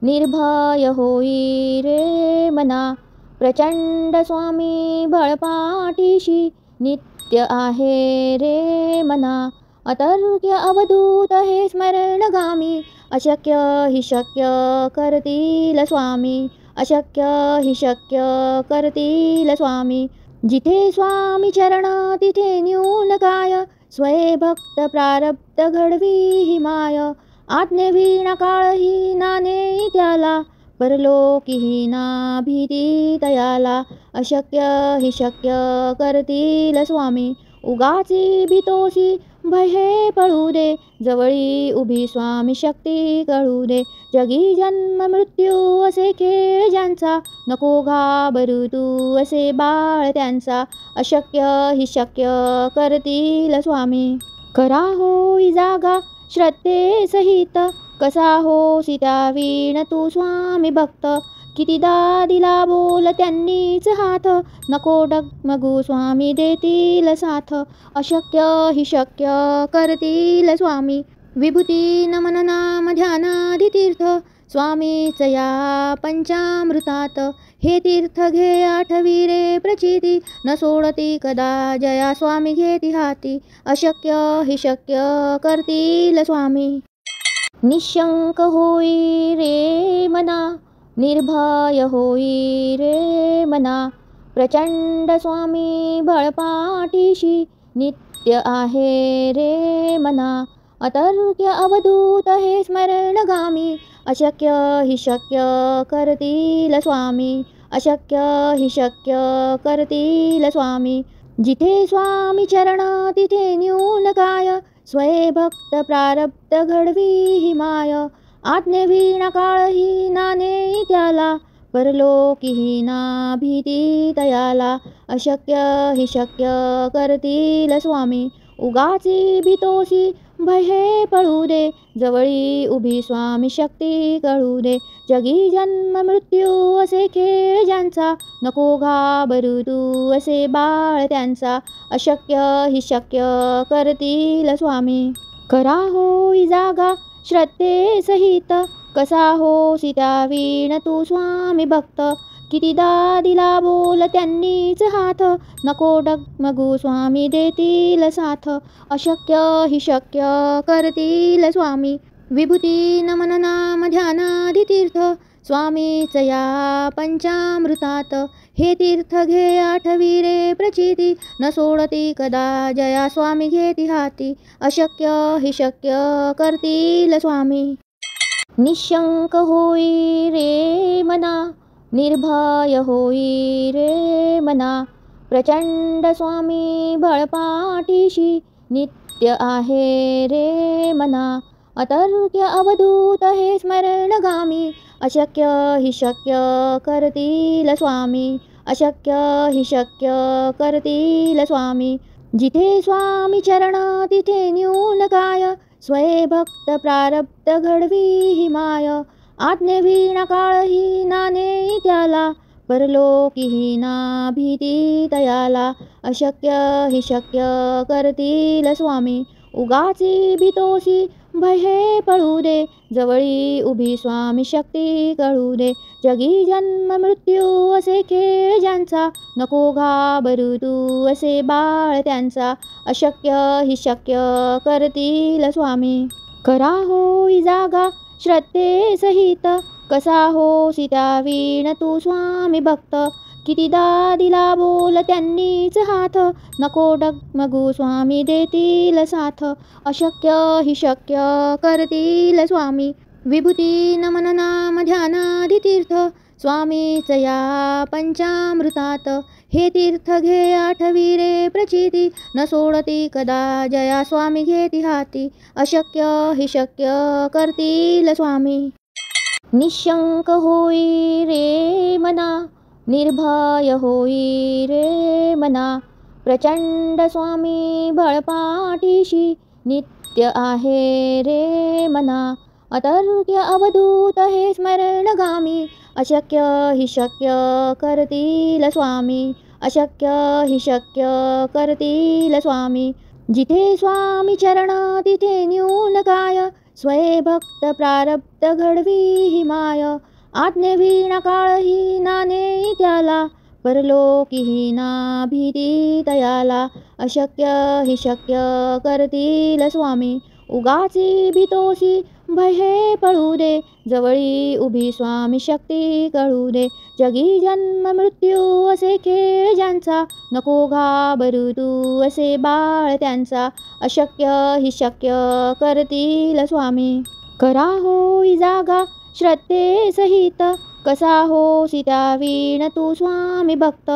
निर्भय होई रे मना. प्रचंड स्वामी बळपाठीशी, नित्य आहे रे मना. अतर्क्य अवधूत हे स्मरणगामी, अशक्य हि शक्य करतील स्वामी. अशक्य हि शक्य करतील स्वामी. जिथे स्वामी चरण तिथे न्यून काय, स्वये भक्त प्रारब्ध घडवी ही माय. आज्ञेविना काळही नाने त्याला, परलोकीही ना भीती तयाला. अशक्य हि शक्य करतील स्वामी, उगाची भीतोसी भय हे पळू दे. जवळी उभी स्वामी शक्ती कळू दे. जगी जन्म मृत्यू असे खेळ ज्यांचा, नको घाबरू तू असे बाळ त्यांचा. अशक्य हि शक्य करतील स्वामी. करा होई जागा श्रद्धे सहित, कसा होसी त्या वीण तू स्वामी भक्त. कितीदा दिला बोल त्यांनीच हात, नको डगमगू स्वामी देतील साथ. अशक्य हि शक्य करतील स्वामी, विभूती नमन नाम ध्यानादि तीर्थ. स्वामीच या पंचामृतात, हे तीर्थ घे आठवी रे प्रचिती. न सोडती कदा जया स्वामी घेती हाती, अशक्य हि शक्य करतील स्वामी. निशंक होई रे मना, निर्भय होई रे मना. प्रचंड स्वामी बळपाठीशी, नित्य आहे रे मना. अतर्क्य अवधूत हे स्मरणगामी, अशक्य हि शक्य करतील स्वामी. अशक्य हि शक्य करतील स्वामी. जिथे स्वामी चरण तिथे न्यून काय, स्वये भक्त प्रारब्ध घडवी ही माय. आज्ञेविना काळही नाने त्याला, परलोकीही ना भीती तयाला. अशक्य हि शक्य करतील स्वामी, उगाची भीतोसी भय हे पळू दे. जवळी उभी स्वामी शक्ती कळू दे. जगी जन्म मृत्यू असे खेळ ज्यांचा, नको घाबरू तू असे बाळ त्यांचा. अशक्य हि शक्य करतील स्वामी. करा होई जागा श्रद्धे सहित, कसा होसी त्या वीण तू स्वामी भक्त. कितीदा दिला बोल त्यांनीच हात, नको डगमगू स्वामी देतील साथ. अशक्य हि शक्य करतील स्वामी, विभूती नमन नाम ध्यानादि तीर्थ. स्वामीच या पंचामृतात, हे तीर्थ घे आठवी रे प्रचिती. न सोडती कदा जया स्वामी घेती हाती, अशक्य हि शक्य करतील स्वामी. निशंक होई रे मना, निर्भय होई रे मना. प्रचंड स्वामी बळपाठीशी, नित्य आहे रे मना. अतर्क्य अवधूत हे स्मरणगामी, अशक्य हि शक्य करतील स्वामी. अशक्य हि शक्य करतील स्वामी. जिथे स्वामी चरण तिथे न्यून काय, स्वये भक्त प्रारब्ध घडवी ही माय. आज्ञेविना काळही नाने त्याला, परलोकीही ना भीती तयाला. अशक्य हि शक्य करतील स्वामी, उगाची भीतोसी भय हे पळू दे. जवळी उभी स्वामी शक्ती कळू दे. जगी जन्म मृत्यू असे खेळ ज्यांचा, नको घाबरू तू असे बाळ त्यांचा. अशक्य हि शक्य करतील स्वामी. करा होई जागा श्रद्धे सहित, कसा होसी त्या वीण तू स्वामी भक्त. कितीदा दिला बोल त्यांनीच हात, नको डगमगू स्वामी देतील साथ. अशक्य हि शक्य करतील स्वामी, विभूती नमन नाम ध्यानादि तीर्थ. स्वामीच या पंचामृतात, हे तीर्थ घे आठवी रे प्रचिती. न सोडती कदा जया स्वामी घेती हाती, अशक्य हि शक्य करतील स्वामी. निशंक होई रे मना, निर्भय होई रे मना. प्रचंड स्वामी बळपाठीशी, नित्य आहे रे मना. अतर्क्य अवधूत हे स्मरणगामी, अशक्य हि शक्य करतील स्वामी. अशक्य हि शक्य करतील स्वामी. जिथे स्वामी चरण तिथे न्यून काय, स्वये भक्त प्रारब्ध घडवी ही माय. आज्ञेविना काळही नाने त्याला, परलोकीही ना भीती तयाला. अशक्य हि शक्य करतील स्वामी. उगाची भीतोसी भय हे पळू दे, जवळी उभी स्वामी शक्ती कळू दे. जगी जन्म मृत्यू असे खेळ ज्यांचा, नको घाबरू तू असे बाळ त्यांचा. अशक्य हि शक्य करतील स्वामी. करा होई जागा श्रद्धे सहित, कसा होसी त्या वीण तू स्वामी भक्त.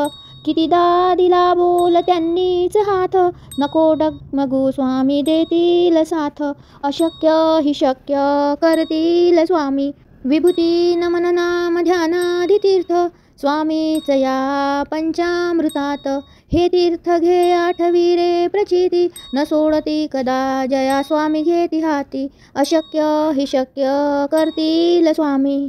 कितीदा दिला बोल त्यांनीच हात, नको डगमगू स्वामी देतील साथ. अशक्य हि शक्य करतील स्वामी. विभूती नमन नाम ध्यानादि तीर्थ, स्वामीच या पंचामृतात. हे तीर्थ घे आठवी रे प्रचिती, न सोडती कदा जया स्वामी घेती हाती. अशक्य हि शक्य करतील स्वामी.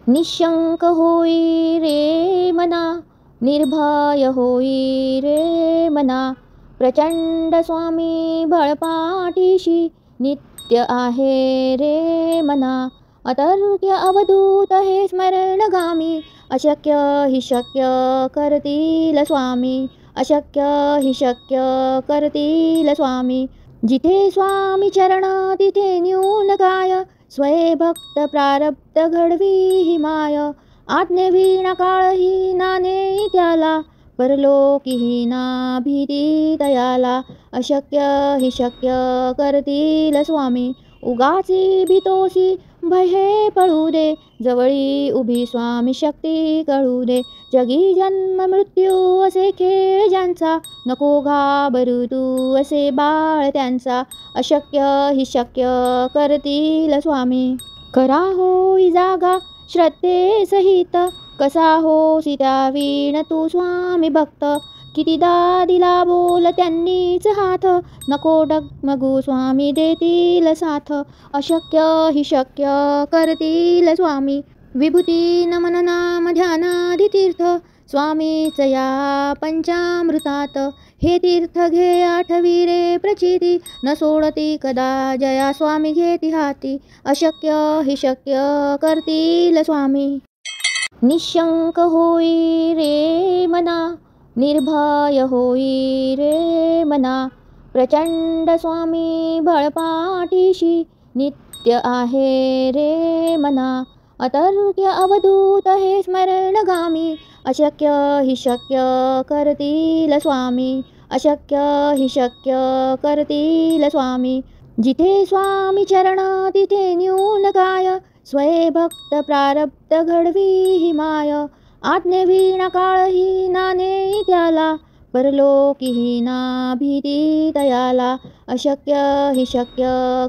निशंक होई रे मना, निर्भय होई रे मना. प्रचंड स्वामी बळपाठीशी, नित्य आहे रे मना. अतर्क्य अवधूत हे स्मरणगामी, अशक्य हि शक्य करतील स्वामी. अशक्य हि शक्य करतील स्वामी. जिथे स्वामी चरण तिथे न्यून काय, स्वये भक्त प्रारब्ध घडवी ही माय. आज्ञेविना काळही नाने त्याला, परलोकीही ना भीती तयाला. अशक्य हि शक्य करतील स्वामी. उगाची भीतोसी भय हे पळू दे, जवळी उभी स्वामी शक्ती कळू दे. जगी जन्म मृत्यू असे खेळ ज्यांचा, नको घाबरू तू असे बाळ त्यांचा. अशक्य हि शक्य करतील स्वामी. करा होई जागा श्रद्धे सहित, कसा होसी त्या वीण तू स्वामी भक्त. कितीदा दिला बोल त्यांनीच हात, नको डगमगू स्वामी देतील साथ. अशक्य हि शक्य करतील स्वामी. विभूती नमन नाम ध्यानादि तीर्थ, स्वामीच या पंचामृतात. हे तीर्थ घे आठवी रे प्रचिती, न सोडती कदा जया स्वामी घेती हाती. अशक्य हि शक्य करतील स्वामी. निशंक होई रे मना, निर्भय होई रे मना. प्रचंड स्वामी बळपाठीशी, नित्य आहे रे मना. अतर्क्य अवधूत हे स्मरणगामी, अशक्य हि शक्य करतील स्वामी. अशक्य हि शक्य करतील स्वामी. जिथे स्वामी चरण तिथे न्यून काय, स्वये भक्त प्रारब्ध घडवी ही माय. आज्ञेविना काळही नाने त्याला, परलोकीही ना भीती तयाला. अशक्य हि शक्य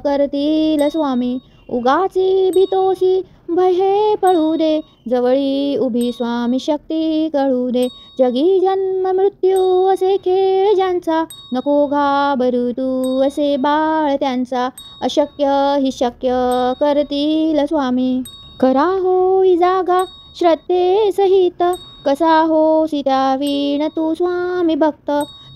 करतील स्वामी. उगाची भीतोसी भय हे पळू दे, जवळी उभी स्वामी शक्ती कळू दे. जगी जन्म मृत्यू असे खेळ ज्यांचा, नको घाबरू तू असे बाळ त्यांचा. अशक्य हि शक्य करतील स्वामी. करा होई जागा श्रद्धे सहित, कसा होसी त्या वीण तू स्वामी भक्त.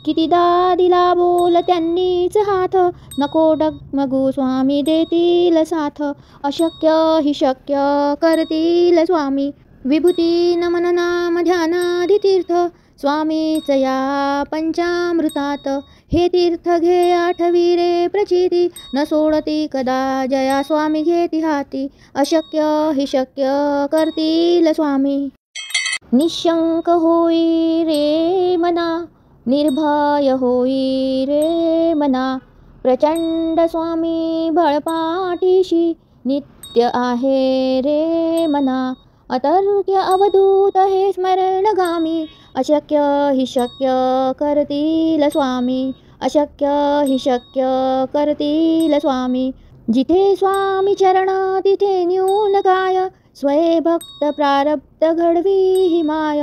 कितीदा दिला बोल त्यांनीच हात, नको डगमगू स्वामी देतील साथ. अशक्य हि शक्य करतील स्वामी. विभूती नमन नाम ध्यानादि तीर्थ, स्वामीच या पंचामृतात. हे तीर्थ घे आठवी रे प्रचिती, न सोडती कदा जया स्वामी घेती हाती. अशक्य हि शक्य करतील स्वामी. निशंक होई रे मना, निर्भय होई रे मना. प्रचंड स्वामी बळपाठीशी, नित्य आहे रे मना. अतर्क्य अवधूत हे स्मरणगामी, अशक्य हि शक्य करतील स्वामी. अशक्य हि शक्य करतील स्वामी. जिथे स्वामी चरण तिथे न्यून काय, स्वये भक्त प्रारब्ध घडवी ही माय.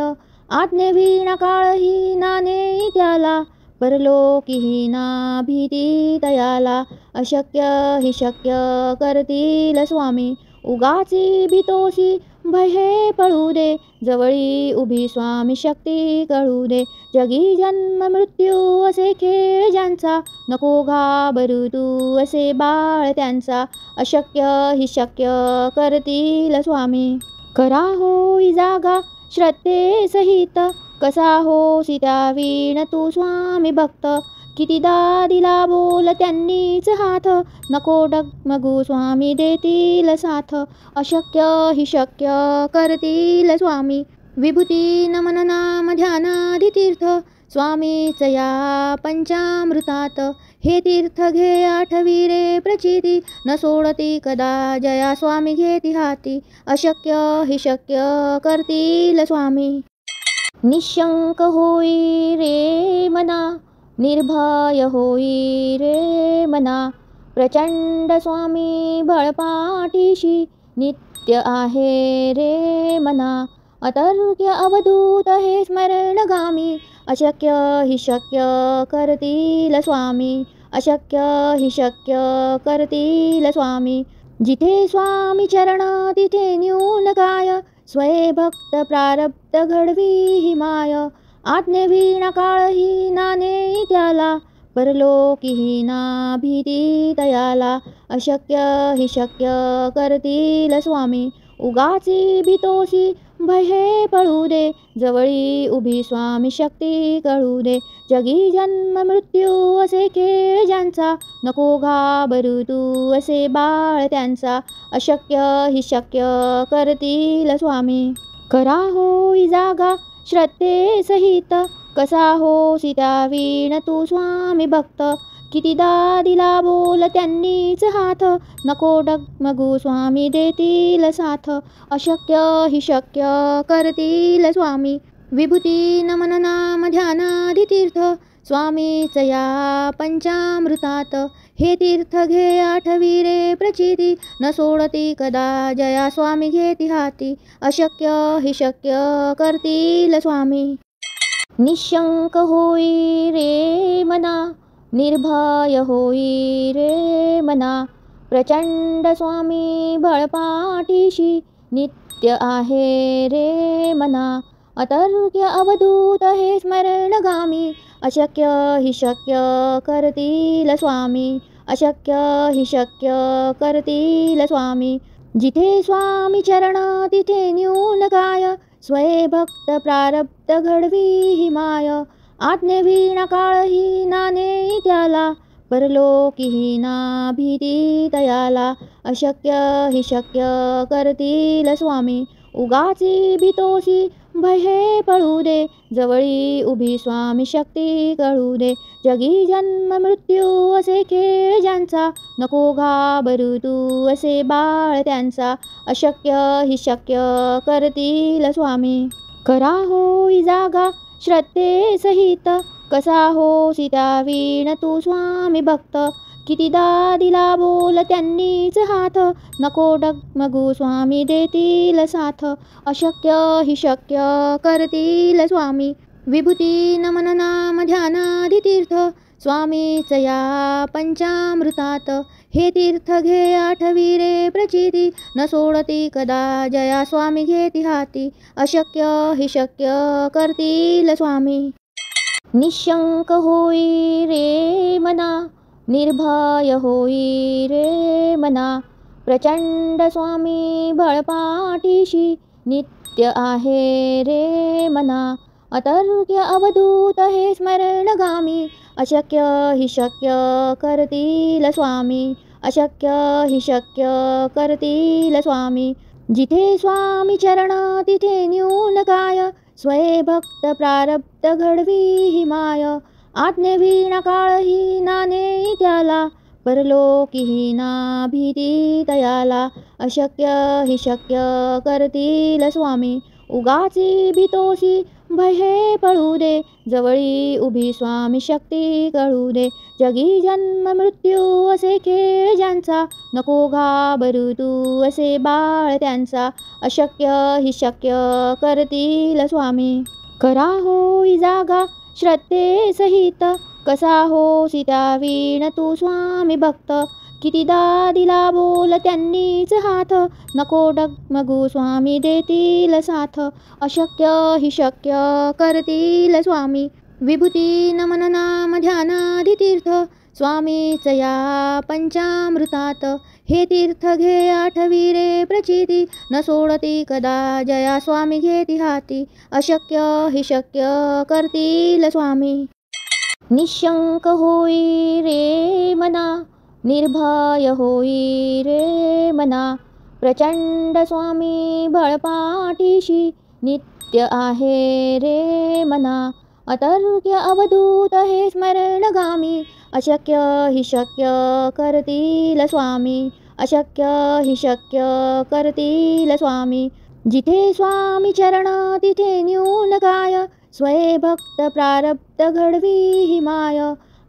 आज्ञेविना काळही नाने त्याला, परलोकीही ना भीती तयाला. अशक्य ही शक्य करतील स्वामी, उगाची भीतोसी भय हे पळू दे. जवळी उभी स्वामी शक्ती कळू दे. जगी जन्म मृत्यू असे खेळ ज्यांचा, नको घाबरू तू असे बाळ त्यांचा. अशक्य ही शक्य करतील स्वामी. करा होई जागा श्रद्धे सहित, कसा होसी त्या वीण तू स्वामी भक्त. कितीदा दिला बोल त्यांनीच हात, नको डगमगू स्वामी देतील साथ. अशक्य ही शक्य करतील स्वामी, विभूती नमन नाम ध्यानादि तीर्थ. स्वामीच या पंचामृतात, हे तीर्थ घे आठवी रे प्रचिती. न सोडती कदा जया स्वामी घेती हाती, अशक्य ही शक्य करतील स्वामी. निशंक होई रे मना, निर्भय होई रे मना. प्रचंड स्वामी बळपाठीशी, नित्य आहे रे मना. अतर्क्य अवधूत हे स्मरणगामी, अशक्य ही शक्य करतील स्वामी. अशक्य ही शक्य करतील स्वामी. जिथे स्वामी चरण तिथे न्यून काय, स्वये भक्त प्रारब्ध घडवी ही माय. आज्ञेविना काळही नाने त्याला, परलोकीही ना भीती तयाला. अशक्य ही शक्य करतील स्वामी, उगाची भीतोसी भय हे पळू दे. जवळी उभी स्वामी शक्ती कळू दे. जगी जन्म मृत्यू असे खेळ ज्यांचा, नको घाबरू तू असे बाळ त्यांचा. अशक्य ही शक्य करतील स्वामी. करा होई जागा श्रद्धे सहित, कसा होसी त्या वीण तू स्वामी भक्त. कितीदा दिला बोल त्यांनीच हात, नको डगमगू स्वामी देतील साथ. अशक्य ही शक्य करतील स्वामी, विभूती नमन नाम ध्यानादि तीर्थ. स्वामीच या पंचामृतात, हे तीर्थ घे आठवी रे प्रचिती. न सोडती कदा जया स्वामी घेती हाती, अशक्य ही शक्य करतील स्वामी. निशंक होई रे मना, निर्भय होई रे मना. प्रचंड स्वामी बळपाठीशी, नित्य आहे रे मना. अतर्क्य अवधूत हे स्मरणगामी, अशक्य ही शक्य करतील स्वामी. अशक्य ही शक्य करतील स्वामी. जिथे स्वामी चरण तिथे न्यून काय, स्वये भक्त प्रारब्ध घडवी ही माय. आज्ञेविना काळही नाने त्याला, परलोकीही ना भीती तयाला. अशक्य ही शक्य करतील स्वामी, उगाची भीतोसी भय हे पळू दे. जवळी उभी स्वामी शक्ती कळू दे. जगी जन्म मृत्यू असे खेळ ज्यांचा, नको घाबरू तू असे बाळ त्यांचा. अशक्य ही शक्य करतील स्वामी. करा होई जागा श्रद्धे सहित, कसा होसी त्या वीण तू स्वामी भक्त. कितीदा दिला बोल त्यांनीच हात, नको डगमगू स्वामी देतील साथ. अशक्य ही शक्य करतील स्वामी, विभूती नमन नाम ध्यानादि तीर्थ. स्वामीच या पंचामृतात, हे तीर्थ घे आठवी रे प्रचिती. न सोडती कदा जया स्वामी घेती हाती, अशक्य ही शक्य करतील स्वामी. निशंक होई रे मना, निर्भय होई रे मना. प्रचंड स्वामी बळपाठीशी, नित्य आहे रे मना. अतर्क्य अवधूत हे स्मरणगामी, अशक्य ही शक्य करतील स्वामी. अशक्य ही शक्य करतील स्वामी. जिथे स्वामी चरण तिथे न्यून काय, स्वये भक्त प्रारब्ध घडवी ही माय. आज्ञेविना काळही नाने त्याला, परलोकीही ना भीती तयाला. अशक्य ही शक्य करतील स्वामी, उगाची भीतोसी भय हे पळू दे, जवळी उभी स्वामी शक्ती कळू दे. जगी जन्म मृत्यू असे खेळ ज्यांचा, नको घाबरू तू असे बाळ त्यांचा. अशक्य ही शक्य करतील स्वामी. खरा होई जागा श्रद्धे सहित, कसा होसी त्या वीण तू स्वामी भक्त. कितीदा दिला बोल त्यांनीच हात, नको डगमगू स्वामी देतील साथ. अशक्य ही शक्य करतील स्वामी. विभूती नमन नाम ध्यानादि तीर्थ, स्वामीच या पंचामृतात. हे तीर्थ घे आठवी रे प्रचिती, न सोडती कदा जया स्वामी घेती हाती. अशक्य ही शक्य करतील स्वामी. निशंक होई रे मना, निर्भय होई रे मना. प्रचंड स्वामी बळपाठीशी, नित्य आहे रे मना. अतर्क्य अवधूत हे स्मरणगामी, अशक्य ही शक्य करतील स्वामी. अशक्य ही शक्य करतील स्वामी. जिथे स्वामी चरण तिथे न्यून काय, स्वये भक्त प्रारब्ध घडवी ही माय.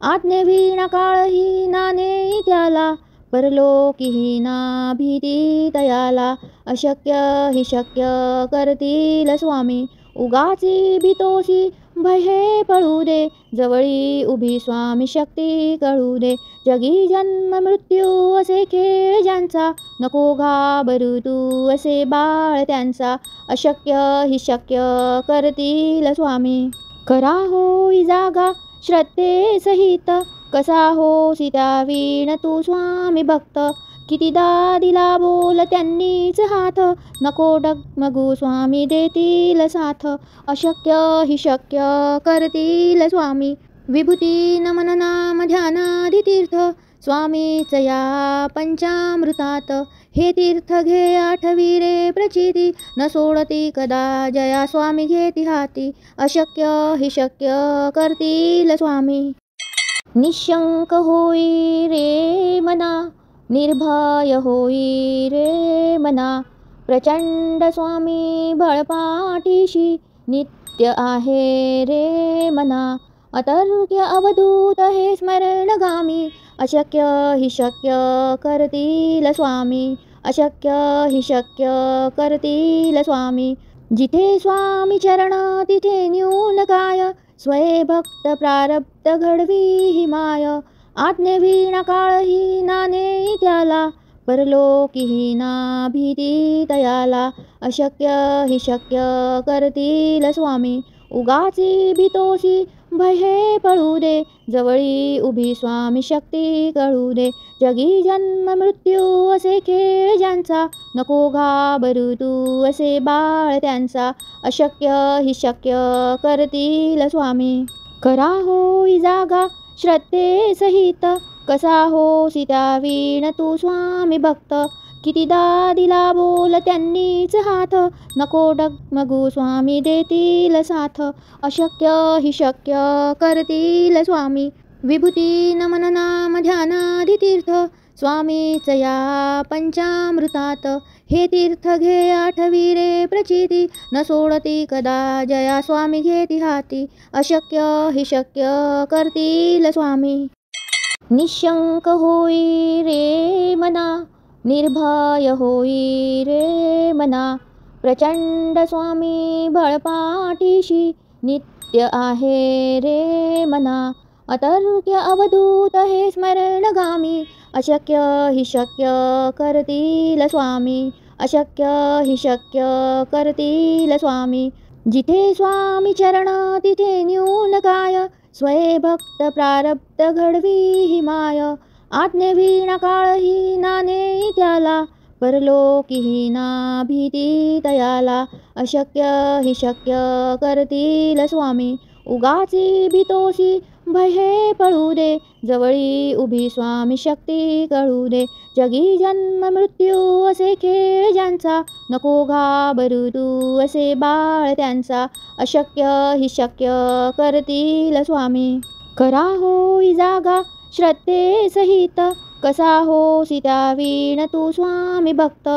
आज्ञेविना काळही नाने त्याला, परलोकीही ना भीती तयाला. अशक्य ही शक्य करतील स्वामी. उगाची भीतोसी भय हे पळू दे, जवळी उभी स्वामी शक्ती कळू दे. जगी जन्म मृत्यू असे खेळ ज्यांचा, नको घाबरू तू असे बाळ त्यांचा. अशक्य ही शक्य करतील स्वामी. खरा होई जागा श्रद्धे सहित, कसा होसी त्या वीण तू स्वामी भक्त. कितीदा दिला बोल त्यांनीच हात, नको डगमगू स्वामी देतील साथ. अशक्य ही शक्य करतील स्वामी. विभूती नमन नाम ध्यानादि तीर्थ, स्वामीच या पंचामृतात. हे तीर्थ घे आठवी रे प्रचिती, न सोडती कदा जया स्वामी घेती हाती. अशक्य ही शक्य करतील स्वामी. निशंक होई रे मना, निर्भय होई रे मना. प्रचंड स्वामी बळपाठीशी, नित्य आहे रे मना. अतर्क्य अवधूत हे स्मरणगामी, अशक्य ही शक्य करतील स्वामी. अशक्य ही शक्य करतील स्वामी. जिथे स्वामी चरण तिथे न्यून काय, स्वये भक्त प्रारब्ध घडवी ही माय. आज्ञेविना काळही नाने त्याला, परलोकीही ना भीती तयाला. अशक्य ही शक्य करतील स्वामी. उगाची भीतोसी भय हे पळू दे, जवळी उभी स्वामी शक्ती कळू दे. जगी जन्म मृत्यू असे खेळ ज्यांचा, नको घाबरू तू असे बाळ त्यांचा. अशक्य ही शक्य करतील स्वामी. खरा होई जागा श्रद्धे सहित, कसा होसी त्या वीण तू स्वामी भक्त. कितीदा दिला बोल त्यांनीच हात, नको डगमगू स्वामी देतील साथ. अशक्य ही शक्य करतील स्वामी. विभूती नमन नाम ध्यानादि तीर्थ, स्वामीच या पंचामृतात. हे तीर्थ घे आठवी रे प्रचिती, न सोडती कदा जया स्वामी घेती हाती. अशक्य ही शक्य करतील स्वामी. निशंक होई रे मना, निर्भय होई रे मना. प्रचंड स्वामी बळपाठीशी, नित्य आहे रे मना. अतर्क्य अवधूत हे स्मरणगामी, अशक्य ही शक्य करतील स्वामी. अशक्य ही शक्य करतील स्वामी. जिथे स्वामी चरण तिथे न्यून काय, स्वये भक्त प्रारब्ध घडवी ही माय. आज्ञेविना काळही नाने त्याला, परलोकीही ना भीती तयाला. अशक्य ही शक्य करतील स्वामी. उगाची भीतोसी भय हे पळू दे, जवळी उभी स्वामी शक्ती कळू दे. जगी जन्म मृत्यू असे खेळ ज्यांचा, नको घाबरू तू असे बाळ त्यांचा. अशक्य ही शक्य करतील स्वामी. खरा होई जागा श्रद्धे सहित, कसा होसी त्या वीण तू स्वामी भक्त.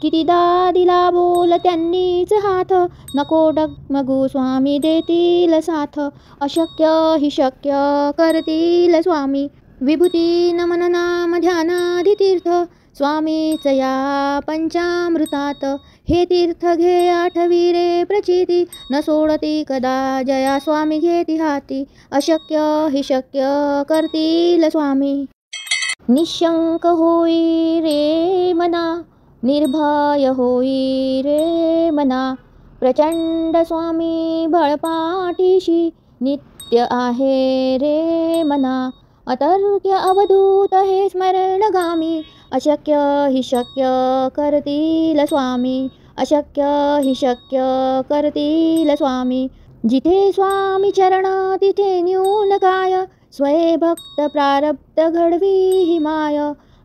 कितीदा दिला बोल त्यांनीच हात, नको डगमगू स्वामी देतील साथ. अशक्य हि शक्य करतील स्वामी, विभूती नमन नाम ध्यानादि तीर्थ. स्वामीच या पंचामृतात, हे तीर्थ घे आठवी रे प्रचिती. न सोडती कदा जया स्वामी घेती हाती, अशक्य हि शक्य करतील स्वामी. निशंक होई रे मना, निर्भय होई रे मना. प्रचंड स्वामी बळपाठीशी, नित्य आहे रे मना. अतर्क्य अवधूत हे स्मरणगामी, अशक्य हि शक्य करतील स्वामी. अशक्य हि शक्य करतील स्वामी. जिथे स्वामी चरण तिथे न्यून काय, स्वये भक्त प्रारब्ध घडवी ही माय.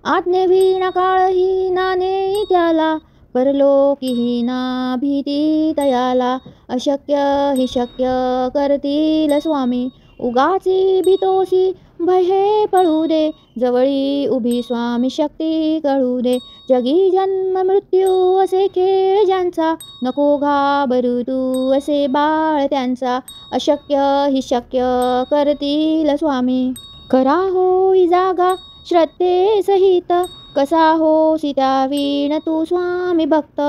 आज्ञेविना काळही नाने त्याला, परलोकीही ना भीती तयाला. अशक्य हि शक्य करतील स्वामी, उगाची भीतोसी भय हे पळू दे. जवळी उभी स्वामी शक्ती कळू दे. जगी जन्म मृत्यू असे खेळ ज्यांचा, नको घाबरू तू असे बाळ त्यांचा. अशक्य हि शक्य करतील स्वामी. करा होई जागा श्रद्धे सहित, कसा होसी त्या वीण तू स्वामी भक्त.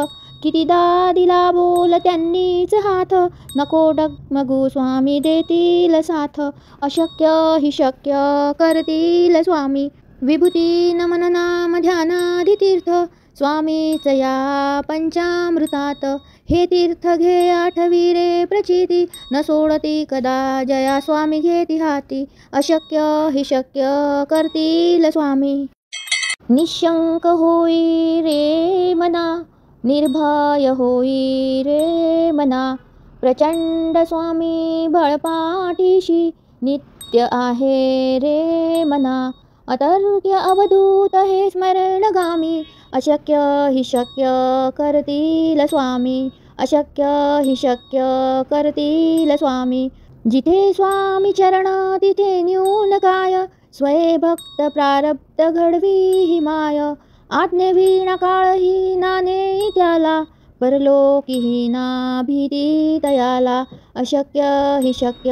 कितीदा दिला बोल त्यांनीच हात, नको डगमगू स्वामी देतील साथ. अशक्य हि शक्य करतील स्वामी, विभूती नमन नाम ध्यानादि तीर्थ. स्वामीच या पंचामृतात, हे तीर्थ घे आठवी रे प्रचिती. न सोडती कदा जया स्वामी घेती हाती, अशक्य हि शक्य करतील स्वामी. निशंक होई रे मना, निर्भय होई रे मना. प्रचंड स्वामी बळपाठीशी, नित्य आहे रे मना. अतर्क्य अवधूत हे स्मरणगामी, अशक्य हि शक्य करतील स्वामी. अशक्य हि शक्य करतील स्वामी. जिथे स्वामी चरण तिथे न्यून काय, स्वये भक्त प्रारब्ध घडवी ही माय. आज्ञेविना काळही नाने त्याला, परलोकीही ना भीती तयाला. अशक्य हि शक्य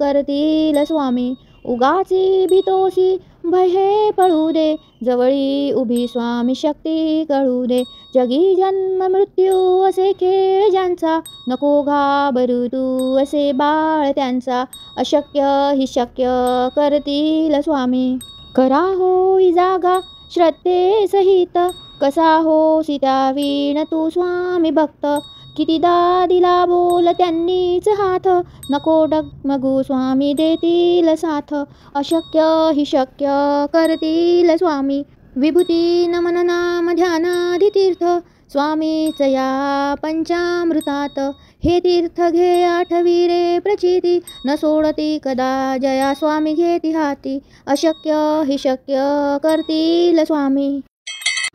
करतील स्वामी, उगाची भीतोसी भय हे पळू दे. जवळी उभी स्वामी शक्ती कळू दे. जगी जन्म मृत्यू असे खेळ ज्यांचा, नको घाबरू तू असे बाळ त्यांचा. अशक्य हि शक्य करतील स्वामी. करा होई जागा श्रद्धे सहित, कसा होसी त्या वीण तू स्वामी भक्त. कितीदा दिला बोल त्यांनीच हात, नको डगमगू स्वामी देतील साथ. अशक्य हि शक्य करतील स्वामी, विभूती नमन नाम ध्यानादि तीर्थ. स्वामीच या पंचामृतात, हे तीर्थ घे आठवी रे प्रचिती. न सोडती कदा जया स्वामी घेती हाती, अशक्य हि शक्य करतील स्वामी.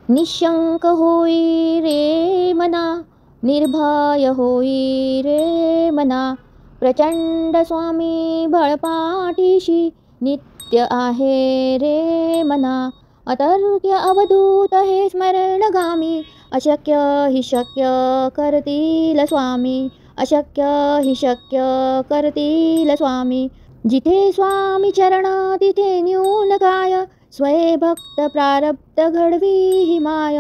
निशंक होई रे मना, निर्भय होई रे मना. प्रचंड स्वामी बळपाठीशी, नित्य आहे रे मना. अतर्क्य अवधूत हे स्मरणगामी, अशक्य हि शक्य करतील स्वामी. अशक्य हि शक्य करतील स्वामी. जिथे स्वामी चरण तिथे न्यून काय, स्वये भक्त प्रारब्ध घडवी ही माय.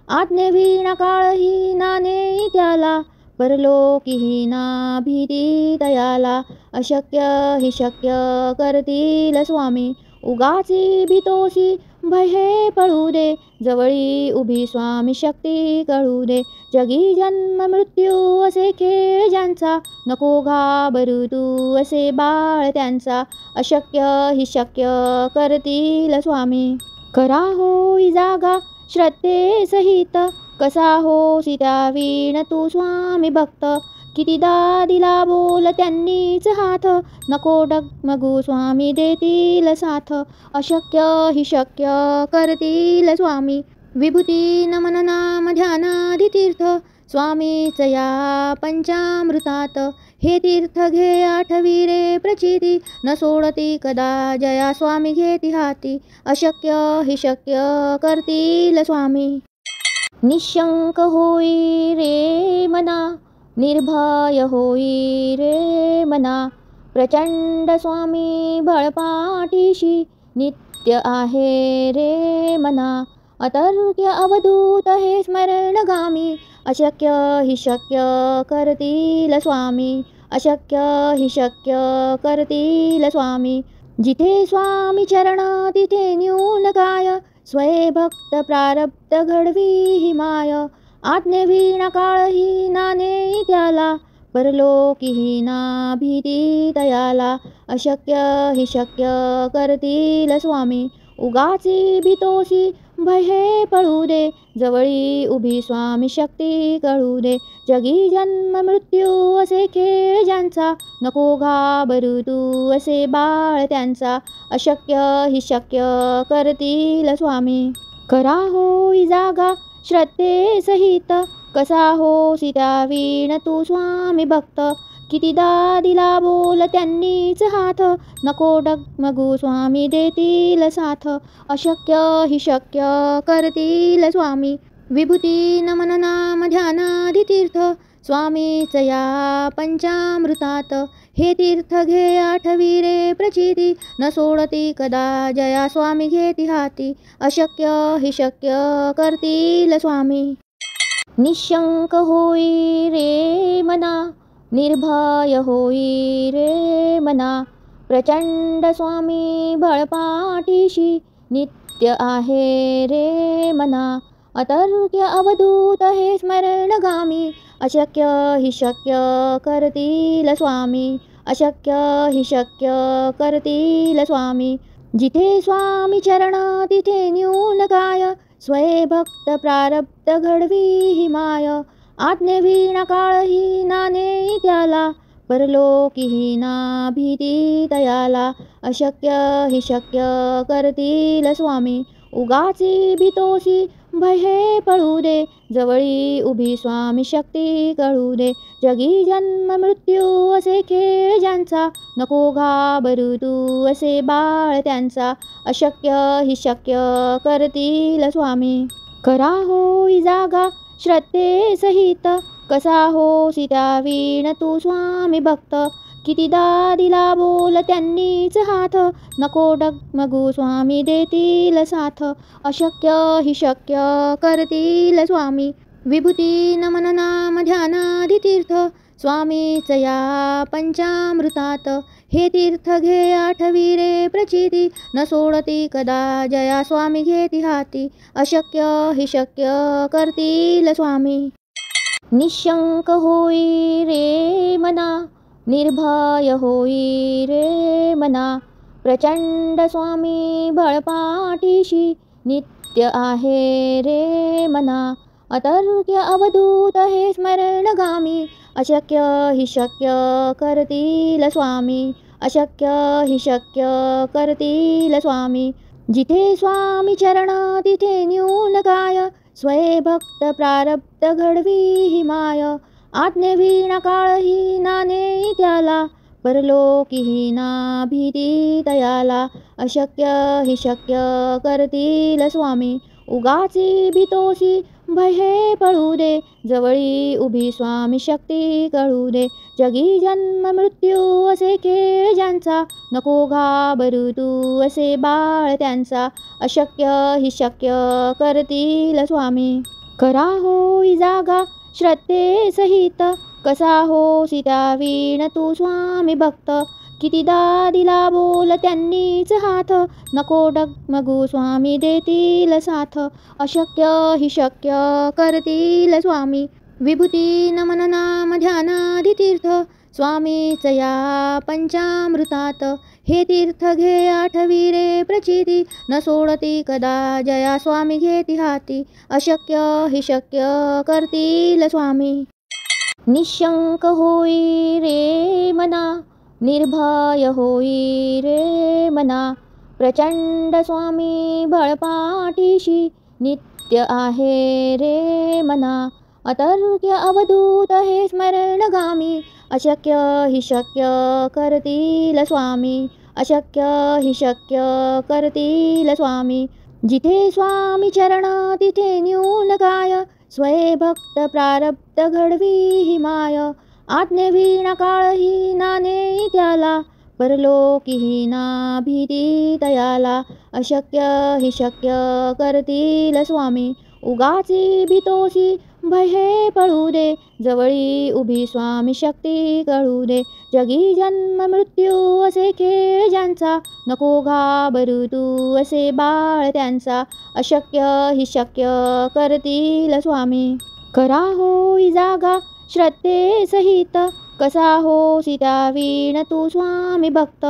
आज्ञेविना काळही नाने त्याला, परलोकीही ना भीती तयाला. अशक्य हि शक्य करतील स्वामी, उगाची भीतोसी भय हे पळू दे. जवळी उभी स्वामी शक्ती कळू दे. जगी जन्म मृत्यू असे खेळ ज्यांचा, नको घाबरू तू असे बाळ त्यांचा. अशक्य हि शक्य करतील स्वामी. करा होई जागा श्रद्धे सहित, कसा होसी त्या वीण तू स्वामी भक्त. कितीदा दिला बोल त्यांनीच हात, नको डगमगू स्वामी देतील साथ. अशक्य हि शक्य करतील स्वामी, विभूती नमन नाम ध्यानादि तीर्थ. स्वामीच या पंचामृतात, हे तीर्थ घे आठवी रे प्रचिती. न सोडती कदा जया स्वामी घेती हाती, अशक्य हि शक्य करतील स्वामी. निशंक होई रे मना, निर्भय होई रे मना. प्रचंड स्वामी बळपाठीशी, नित्य आहे रे मना. अतर्क्य अवधूत हे स्मरणगामी, अशक्य हि शक्य करतील स्वामी. अशक्य हि शक्य करतील स्वामी. जिथे स्वामी चरण तिथे न्यून काय, स्वये भक्त प्रारब्ध घडवी ही माय. आज्ञेविना काळही नाने त्याला, परलोकीही ना भीती तयाला. अशक्य हि शक्य करतील स्वामी. उगाची भीतोसी भय हे पळू दे, जवळी उभी स्वामी शक्ती कळू दे. जगी जन्म मृत्यू असे खेळ ज्यांचा, नको घाबरू तू असे बाळ त्यांचा. अशक्य हि शक्य करतील स्वामी. खरा होई जागा श्रद्धे सहित, कसा होसी त्या वीण तू स्वामी भक्त. कितीदा दिला बोल त्यांनीच हात, नको डगमगू स्वामी देतील साथ. अशक्य हि शक्य करतील स्वामी. विभूती नमन नाम ध्यानादि तीर्थ, स्वामीच या पंचामृतात. हे तीर्थ घे आठवी रे प्रचिती, न सोडती कदा जया स्वामी घेती हाती. अशक्य हि शक्य करतील स्वामी. निशंक होई रे मना, निर्भय होई रे मना. प्रचंड स्वामी बळपाठीशी, नित्य आहे रे मना. अतर्क्य अवधूत हे स्मरणगामी, अशक्य हि शक्य करतील स्वामी. अशक्य हि शक्य करतील स्वामी. जिथे स्वामी चरण तिथे न्यून काय, स्वये भक्त प्रारब्ध घडवी ही माय. आज्ञेविना काळही नाने त्याला, परलोकीही ना भीती तयाला. अशक्य हि शक्य करतील स्वामी. उगाची भीतोसी भय हे पळू दे, जवळी उभी स्वामी शक्ती कळू दे. जगी जन्म मृत्यू असे खेळ ज्यांचा, नको घाबरू तू असे बाळ त्यांचा. अशक्य हि शक्य करतील स्वामी. खरा होई जागा श्रद्धे सहित, कसा होसी त्या वीण तू स्वामी भक्त. कितीदा दिला बोल त्यांनीच हात, नको डगमगू स्वामी देतील साथ. अशक्य हि शक्य करतील स्वामी. विभूती नमन नाम ध्यानादि तीर्थ, स्वामीच या पंचामृतात. हे तीर्थ घे आठवी रे प्रचिती, न सोडती कदा जया स्वामी घेती हाती. अशक्य हि शक्य करतील स्वामी. निशंक होई रे मना, निर्भय होई रे मना. प्रचंड स्वामी बळपाठीशी, नित्य आहे रे मना. अतर्क्य अवधूत हे स्मरणगामी, अशक्य हि शक्य करतील स्वामी. अशक्य हि शक्य करतील स्वामी. जिथे स्वामी चरण तिथे न्यून काय, स्वये भक्त प्रारब्ध घडवी ही माय. आज्ञेविना काळही नाने त्याला, परलोकीही ना भीती तयाला. अशक्य हि शक्य करतील स्वामी. उगाची भीतोसी भय हे पळू दे, जवळी उभी स्वामी शक्ती कळू दे. जगी जन्म मृत्यू असे खेळ ज्यांचा, नको घाबरू तू असे बाळ त्यांचा. अशक्य हि शक्य करतील स्वामी. खरा होई जागा श्रद्धे सहित, कसा होसी त्या वीण तू स्वामी भक्त. कितीदा दिला बोल त्यांनीच हात, नको डगमगू स्वामी देतील साथ. अशक्य हि शक्य करतील स्वामी. विभूती नमन नाम ध्यानादि तीर्थ, स्वामीच या पंचामृतात. हे तीर्थ घे आठवी रे प्रचिती, न सोडती कदा जया स्वामी घेती हाती. अशक्य हि शक्य करतील स्वामी. निशंक होई रे मना, निर्भय होई रे मना. प्रचंड स्वामी बळपाठीशी, नित्य आहे रे मना. अतर्क्य अवधूत हे स्मरणगामी, अशक्य हि शक्य करतील स्वामी. अशक्य हि शक्य करतील स्वामी. जिथे स्वामी चरण तिथे न्यून काय, स्वये भक्त प्रारब्ध घडवी ही माय. आज्ञेविना काळही नाने त्याला, परलोकीही ना भीती तयाला. अशक्य ही शक्य करतील स्वामी, उगाची भीतोसी भय हे पळू दे. जवळी उभी स्वामी शक्ती कळू दे. जगी जन्म मृत्यू असे खेळ ज्यांचा, नको घाबरू तू असे बाळ त्यांचा. अशक्य ही शक्य करतील स्वामी, खरा होई जागा श्रद्धे सहित. कसा होसी त्या वीण तू स्वामी भक्त,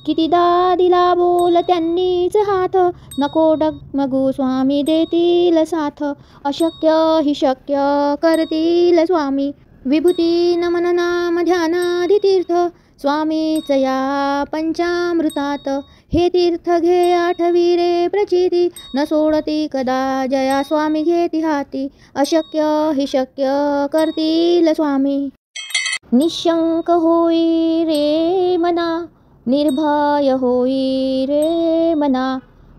कितीदा दिला बोल त्यांनीच हात. नको डगमगू स्वामी देतील साथ. अशक्य ही शक्य करतील स्वामी, विभूती नमन नाम ध्यानादि तीर्थ. स्वामीच या पंचामृतात, हे तीर्थ घे आठवी रे प्रचिती. न सोडती कदा जया स्वामी घेती हाती. अशक्य ही शक्य करतील स्वामी, निशंक होई रे मना. निर्भय होई रे मना.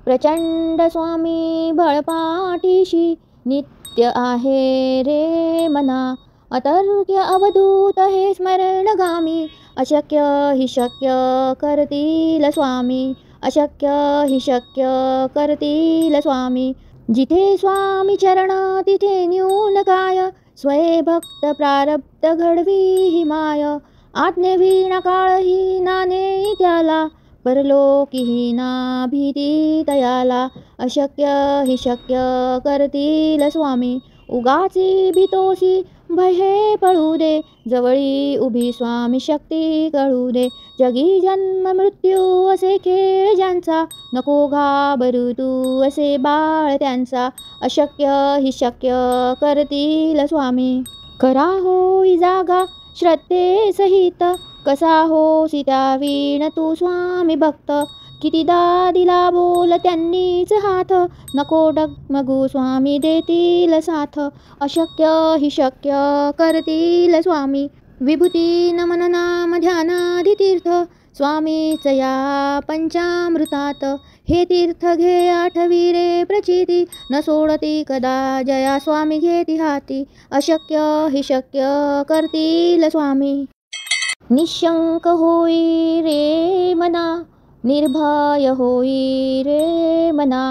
प्रचंड स्वामी बळपाठीशी, नित्य आहे रे मना. अतर्क्य अवधूत हे स्मरणगामी. अशक्य ही शक्य करतील स्वामी, अशक्य ही शक्य करतील स्वामी. जिथे स्वामी चरण तिथे न्यून काय, स्वये भक्त प्रारब्ध घडवी ही माय. आज्ञेविना काळही नाने त्याला, परलोकीही ना भीती तयाला. अशक्य ही शक्य करतील स्वामी, उगाची भीतोसी भय हे पळू दे. जवळी उभी स्वामी शक्ती कळू दे. जगी जन्म मृत्यू असे खेळ ज्यांचा, नको घाबरू तू असे बाळ त्यांचा. अशक्य ही शक्य करतील स्वामी, खरा होई जागा श्रद्धे सहित. कसा होसी त्या वीण तू स्वामी भक्त, कितीदा दिला बोल त्यांनीच हात. नको डगमगू स्वामी देतील साथ. अशक्य ही शक्य करतील स्वामी, विभूती नमन नाम ध्यानादि तीर्थ. स्वामीच या पंचामृतात, हे तीर्थ घे आठवी रे प्रचिती. न सोडती कदा जया स्वामी घेती हाती. अशक्य ही शक्य करतील स्वामी, निशंक होई रे मना. निर्भय होई रे मना.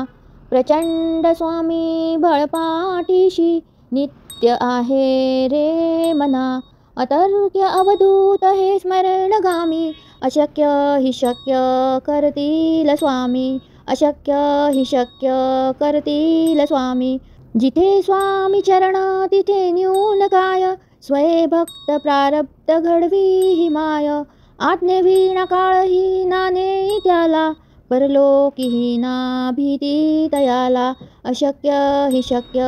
प्रचंड स्वामी बळपाठीशी, नित्य आहे रे मना. अतर्क्य अवधूत हे स्मरणगामी. अशक्य ही शक्य करतील स्वामी, अशक्य ही शक्य करतील स्वामी. जिथे स्वामी चरण तिथे न्यून काय, स्वये भक्त प्रारब्ध घडवी ही माय. आज्ञेविना काळही नाने त्याला, परलोकीही ना भीती तयाला. अशक्य ही शक्य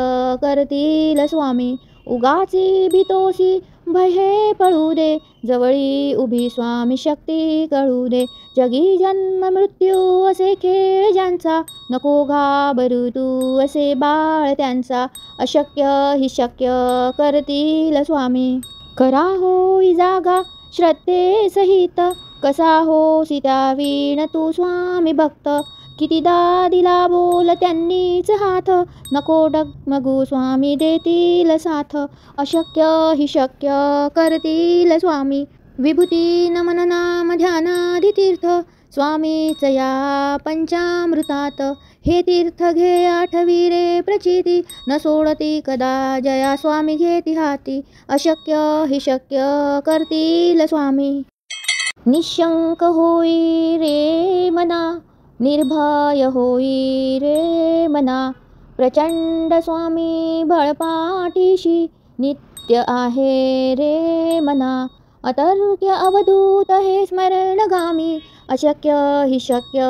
करतील स्वामी, उगाची भीतोसी भय हे पळू दे. जवळी उभी स्वामी शक्ती कळू दे. जगी जन्म मृत्यू असे खेळ ज्यांचा, नको घाबरू तू असे बाळ त्यांचा. अशक्य ही शक्य करतील स्वामी, खरा होई जागा श्रद्धे सहित. कसा होसी त्या वीण तू स्वामी भक्त, कितीदा दिला बोल त्यांनीच हात. नको डगमगू स्वामी देतील साथ. अशक्य ही शक्य करतील स्वामी, विभूती नमन नाम ध्यानादि तीर्थ. स्वामीच या पंचामृतात, हे तीर्थ घे आठवी रे प्रचिती. न सोडती कदा जया स्वामी घेती हाती. अशक्य ही शक्य करतील स्वामी, निशंक होई रे मना. निर्भय होई रे मना. प्रचंड स्वामी बळपाठीशी, नित्य आहे रे मना. अतर्क्य अवधूत हे स्मरणगामी. अशक्य ही शक्य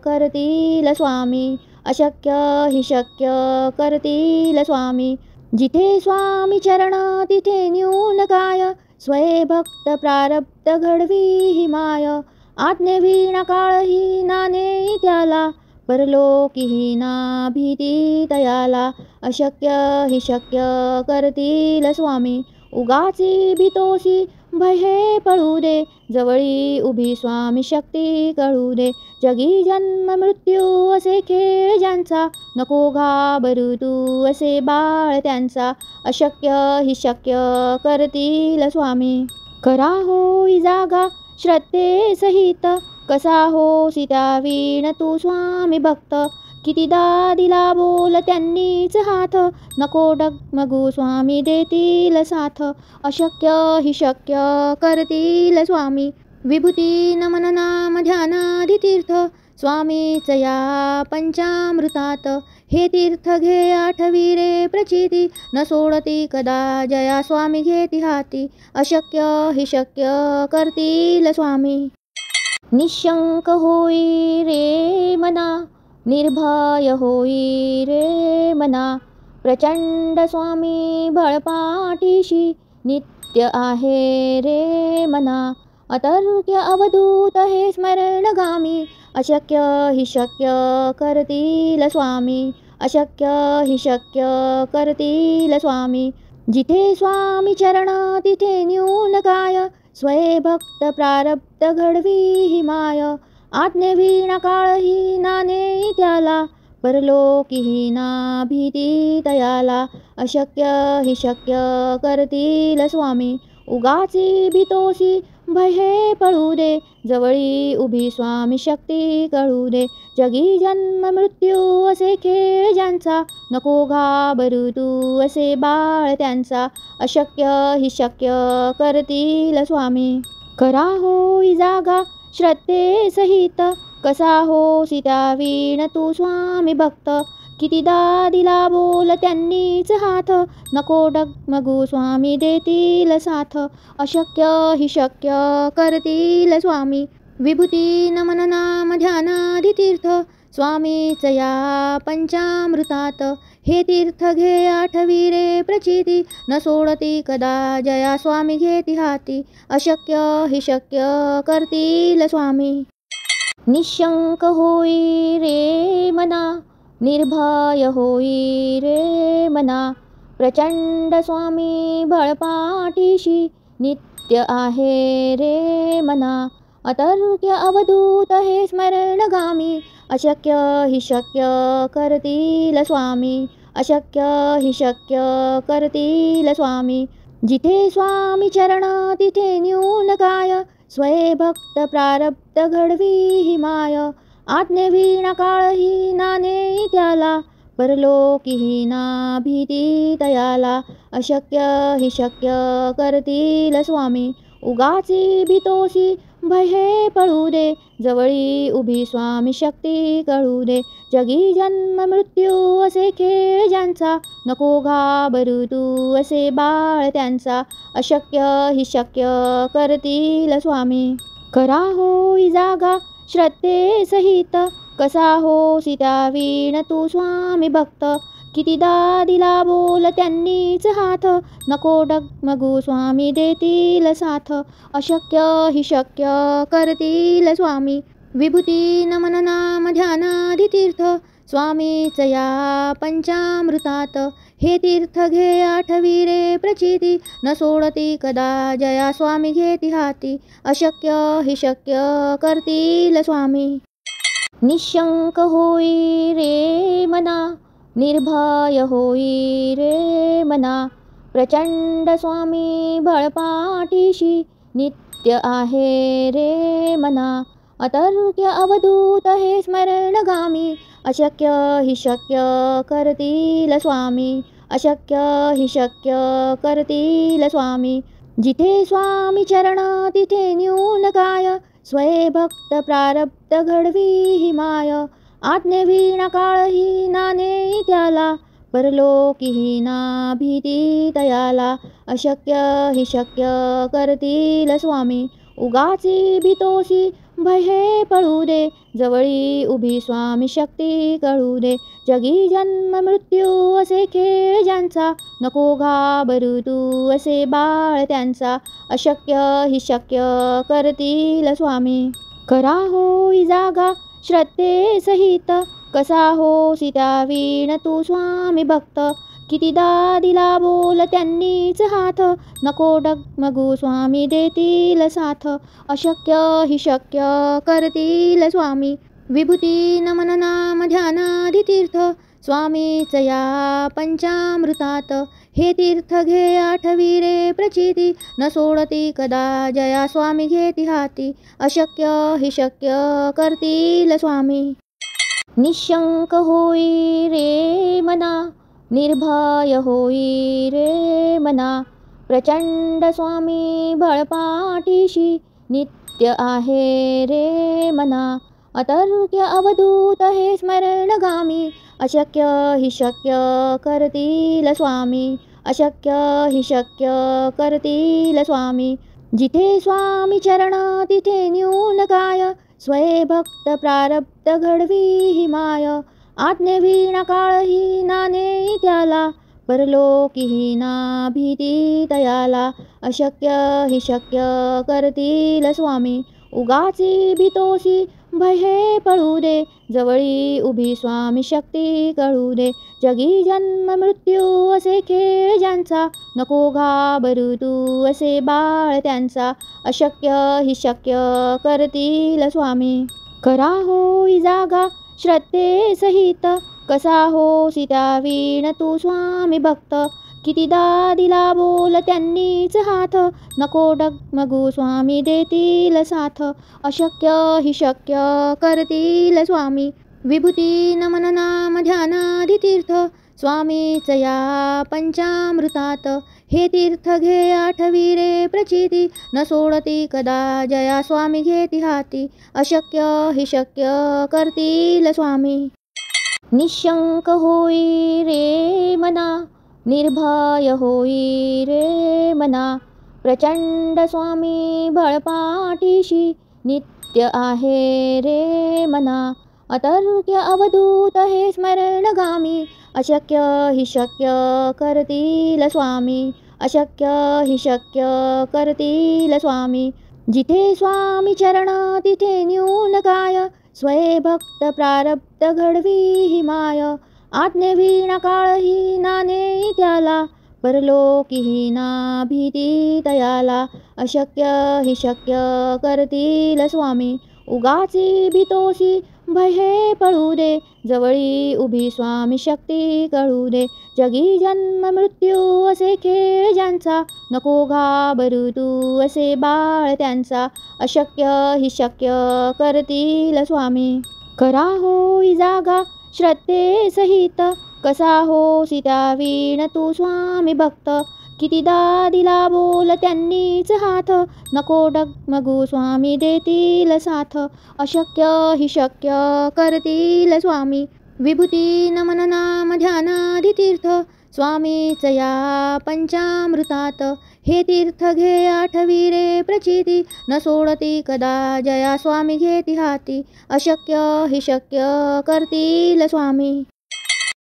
करतील स्वामी, अशक्य ही शक्य करतील स्वामी. जिथे स्वामी चरण तिथे न्यून काय, स्वये भक्त प्रारब्ध घडवी ही माय. आज्ञेविना काळही नाने त्याला, परलोकीही ना भीती तयाला. अशक्य ही शक्य करतील स्वामी, उगाची भीतोसी भय हे पळू दे, जवळी उभी स्वामी शक्ती कळू दे. जगी जन्म मृत्यू असे खेळ ज्यांचा, नको घाबरू तू असे बाळ त्यांचा. अशक्य ही शक्य करतील स्वामी. करा होई जागा श्रद्धे सहित, कसा होसी त्या वीण तू स्वामी भक्त. कितीदा दिला बोल त्यांनीच हात, नको डगमगू स्वामी देतील साथ. अशक्य ही शक्य करतील स्वामी. विभूती नमन नाम ध्यानादि तीर्थ, स्वामीच या पंचामृतात. हे तीर्थ घे आठवी रे प्रचिती, न सोडती कदा जया स्वामी घेती हाती. अशक्य ही शक्य करतील स्वामी. निशंक होई रे मना, निर्भय होई रे मना. प्रचंड स्वामी बळपाठीशी, नित्य आहे रे मना. अतर्क्य अवधूत हे स्मरणगामी, अशक्य ही शक्य करतील स्वामी. अशक्य ही शक्य करतील स्वामी. जिथे स्वामी चरण तिथे न्यून काय, स्वये भक्त प्रारब्ध घडवी ही माय. आज्ञेविना काळही नाने त्याला, परलोकीही ना भीती तयाला. अशक्य ही शक्य करतील स्वामी. उगाची भीतोसी भय हे पळू दे, जवळी उभी स्वामी शक्ती कळू दे. जगी जन्म मृत्यू असे खेळ ज्यांचा, नको घाबरू तू असे बाळ त्यांचा. अशक्य ही शक्य करतील स्वामी. करा होई जागा श्रद्धे सहित, कसा होसी त्या वीण तू स्वामी भक्त. कितीदा दिला बोल त्यांनीच हात, नको डगमगू स्वामी देतील साथ. अशक्य ही शक्य करतील स्वामी. विभूती नमन नाम ध्यानादि तीर्थ, स्वामीच या पंचामृतात. हे तीर्थ घे आठवी रे प्रचिती, न सोडती कदा जया स्वामी घेती हाती. अशक्य ही शक्य करतील स्वामी. निशंक होई रे मना, निर्भय होई रे मना. प्रचंड स्वामी बळपाठीशी, नित्य आहे रे मना. अतर्क्य अवधूत हे स्मरणगामी, अशक्य ही शक्य करतील स्वामी. अशक्य ही शक्य करतील स्वामी. जिथे स्वामी चरण तिथे न्यून काय, स्वये भक्त प्रारब्ध घडवी ही माय. आज्ञेविना काळही नाने त्याला, परलोकीही ना भीती तयाला. अशक्य ही शक्य करतील स्वामी. उगाची भीतोसी भय हे पळू दे, जवळी उभी स्वामी शक्ती कळू दे. जगी जन्म मृत्यू असे खेळ ज्यांचा, नको घाबरू तू असे बाळ त्यांचा. अशक्य ही शक्य करतील स्वामी. करा होई जागा श्रद्धे सहित, कसा होसी त्या वीण तू स्वामी भक्त. कितीदा दिला बोल त्यांनीच हात, नको डगमगू स्वामी देतील साथ. अशक्य ही शक्य करतील स्वामी. विभूती नमन नाम ध्यानादि तीर्थ, स्वामीच या पंचामृतात. हे तीर्थ घे आठवी रे प्रचिती, न सोडती कदा जया स्वामी घेती हाती. अशक्य ही शक्य करतील स्वामी. निशंक होई रे मना, निर्भय होई रे मना. प्रचंड स्वामी बळपाठीशी, नित्य आहे रे मना. अतर्क्य अवधूत हे स्मरणगामी, अशक्य ही शक्य करतील स्वामी. अशक्य ही शक्य करतील स्वामी. जिथे स्वामी चरण तिथे न्यून काय, स्वये भक्त प्रारब्ध घडवी ही माय. आज्ञेविना काळही नाने त्याला, परलोकीही ना भीती तयाला. अशक्य ही शक्य करतील स्वामी. उगाची भीतोसी भय हे पळू दे, जवळी उभी स्वामी शक्ती कळू दे. जगी जन्म मृत्यू असे खेळ ज्यांचा, नको घाबरू तू असे बाळ त्यांचा. अशक्य ही शक्य करतील स्वामी. करा होई जागा श्रद्धे सहित, कसा होसी त्या वीण तू स्वामी भक्त. कितीदा दिला बोल त्यांनीच हात, नको डगमगू स्वामी देतील साथ. अशक्य हि शक्य करतील स्वामी, विभूती नमन नाम ध्यानादि तीर्थ. स्वामीच या पंचामृतात, हे तीर्थ घे आठवी रे प्रचिती. न सोडती कदा जया स्वामी घेती हाती, अशक्य हि शक्य करतील स्वामी. निशंक होई रे मना, निर्भय होई रे मना. प्रचंड स्वामी बळपाठीशी, नित्य आहे रे मना. अतर्क्य अवधूत हे स्मरणगामी, अशक्य हि शक्य करतील स्वामी. अशक्य हि शक्य करतील स्वामी. जिथे स्वामी चरण तिथे न्यून काय, स्वये भक्त प्रारब्ध घडवी ही माय. आज्ञेविना काळही नाने त्याला, परलोकीही ना भीती तयाला. अशक्य हि शक्य करतील स्वामी. उगाची भीतोसी भय हे पळू दे, जवळी उभी स्वामी शक्ती कळू दे. जगी जन्म मृत्यू असे खेळ ज्यांचा, नको घाबरू तू असे बाळ त्यांचा. अशक्य हि शक्य करतील स्वामी. करा होई जागा श्रद्धे सहित, कसा होसी त्या वीण तू स्वामी भक्त. कितीदा दिला बोल त्यांनीच हात, नको डगमगू स्वामी देतील साथ. अशक्य हि शक्य करतील स्वामी, विभूती नमन नाम ध्यानादि तीर्थ. स्वामीच या पंचामृतात, हे तीर्थ घे आठवी रे प्रचिती. न सोडती कदा जया स्वामी घेती हाती, अशक्य हि शक्य करतील स्वामी. निशंक होई रे मना, निर्भय होई रे मना. प्रचंड स्वामी बळपाठीशी, नित्य आहे रे मना. अतर्क्य अवधूत हे स्मरणगामी, अशक्य हि शक्य करतील स्वामी. अशक्य हि शक्य करतील स्वामी. जिथे स्वामी चरण तिथे न्यून काय, स्वये भक्त प्रारब्ध घडवी ही माय. आज्ञेविना काळही नाने त्याला, परलोकीही ना भीती तयाला. अशक्य हि शक्य करतील स्वामी. उगाची भीतोसी भय हे पळू दे, जवळी उभी स्वामी शक्ती कळू दे. जगी जन्म मृत्यू असे खेळ ज्यांचा, नको घाबरू तू असे बाळ त्यांचा. अशक्य हि शक्य करतील स्वामी. करा होई जागा श्रद्धे सहित, कसा होसी त्या वीण तू स्वामी भक्त. कितीदा दिला बोल त्यांनीच हात, नको डगमगू स्वामी देतील साथ. अशक्य हि शक्य करतील स्वामी, विभूती नमन नाम ध्यानादि तीर्थ. स्वामीच या पंचामृतात, हे तीर्थ घे आठवी रे प्रचिती. न सोडती कदा जया स्वामी घेती हाती, अशक्य हि शक्य करतील स्वामी.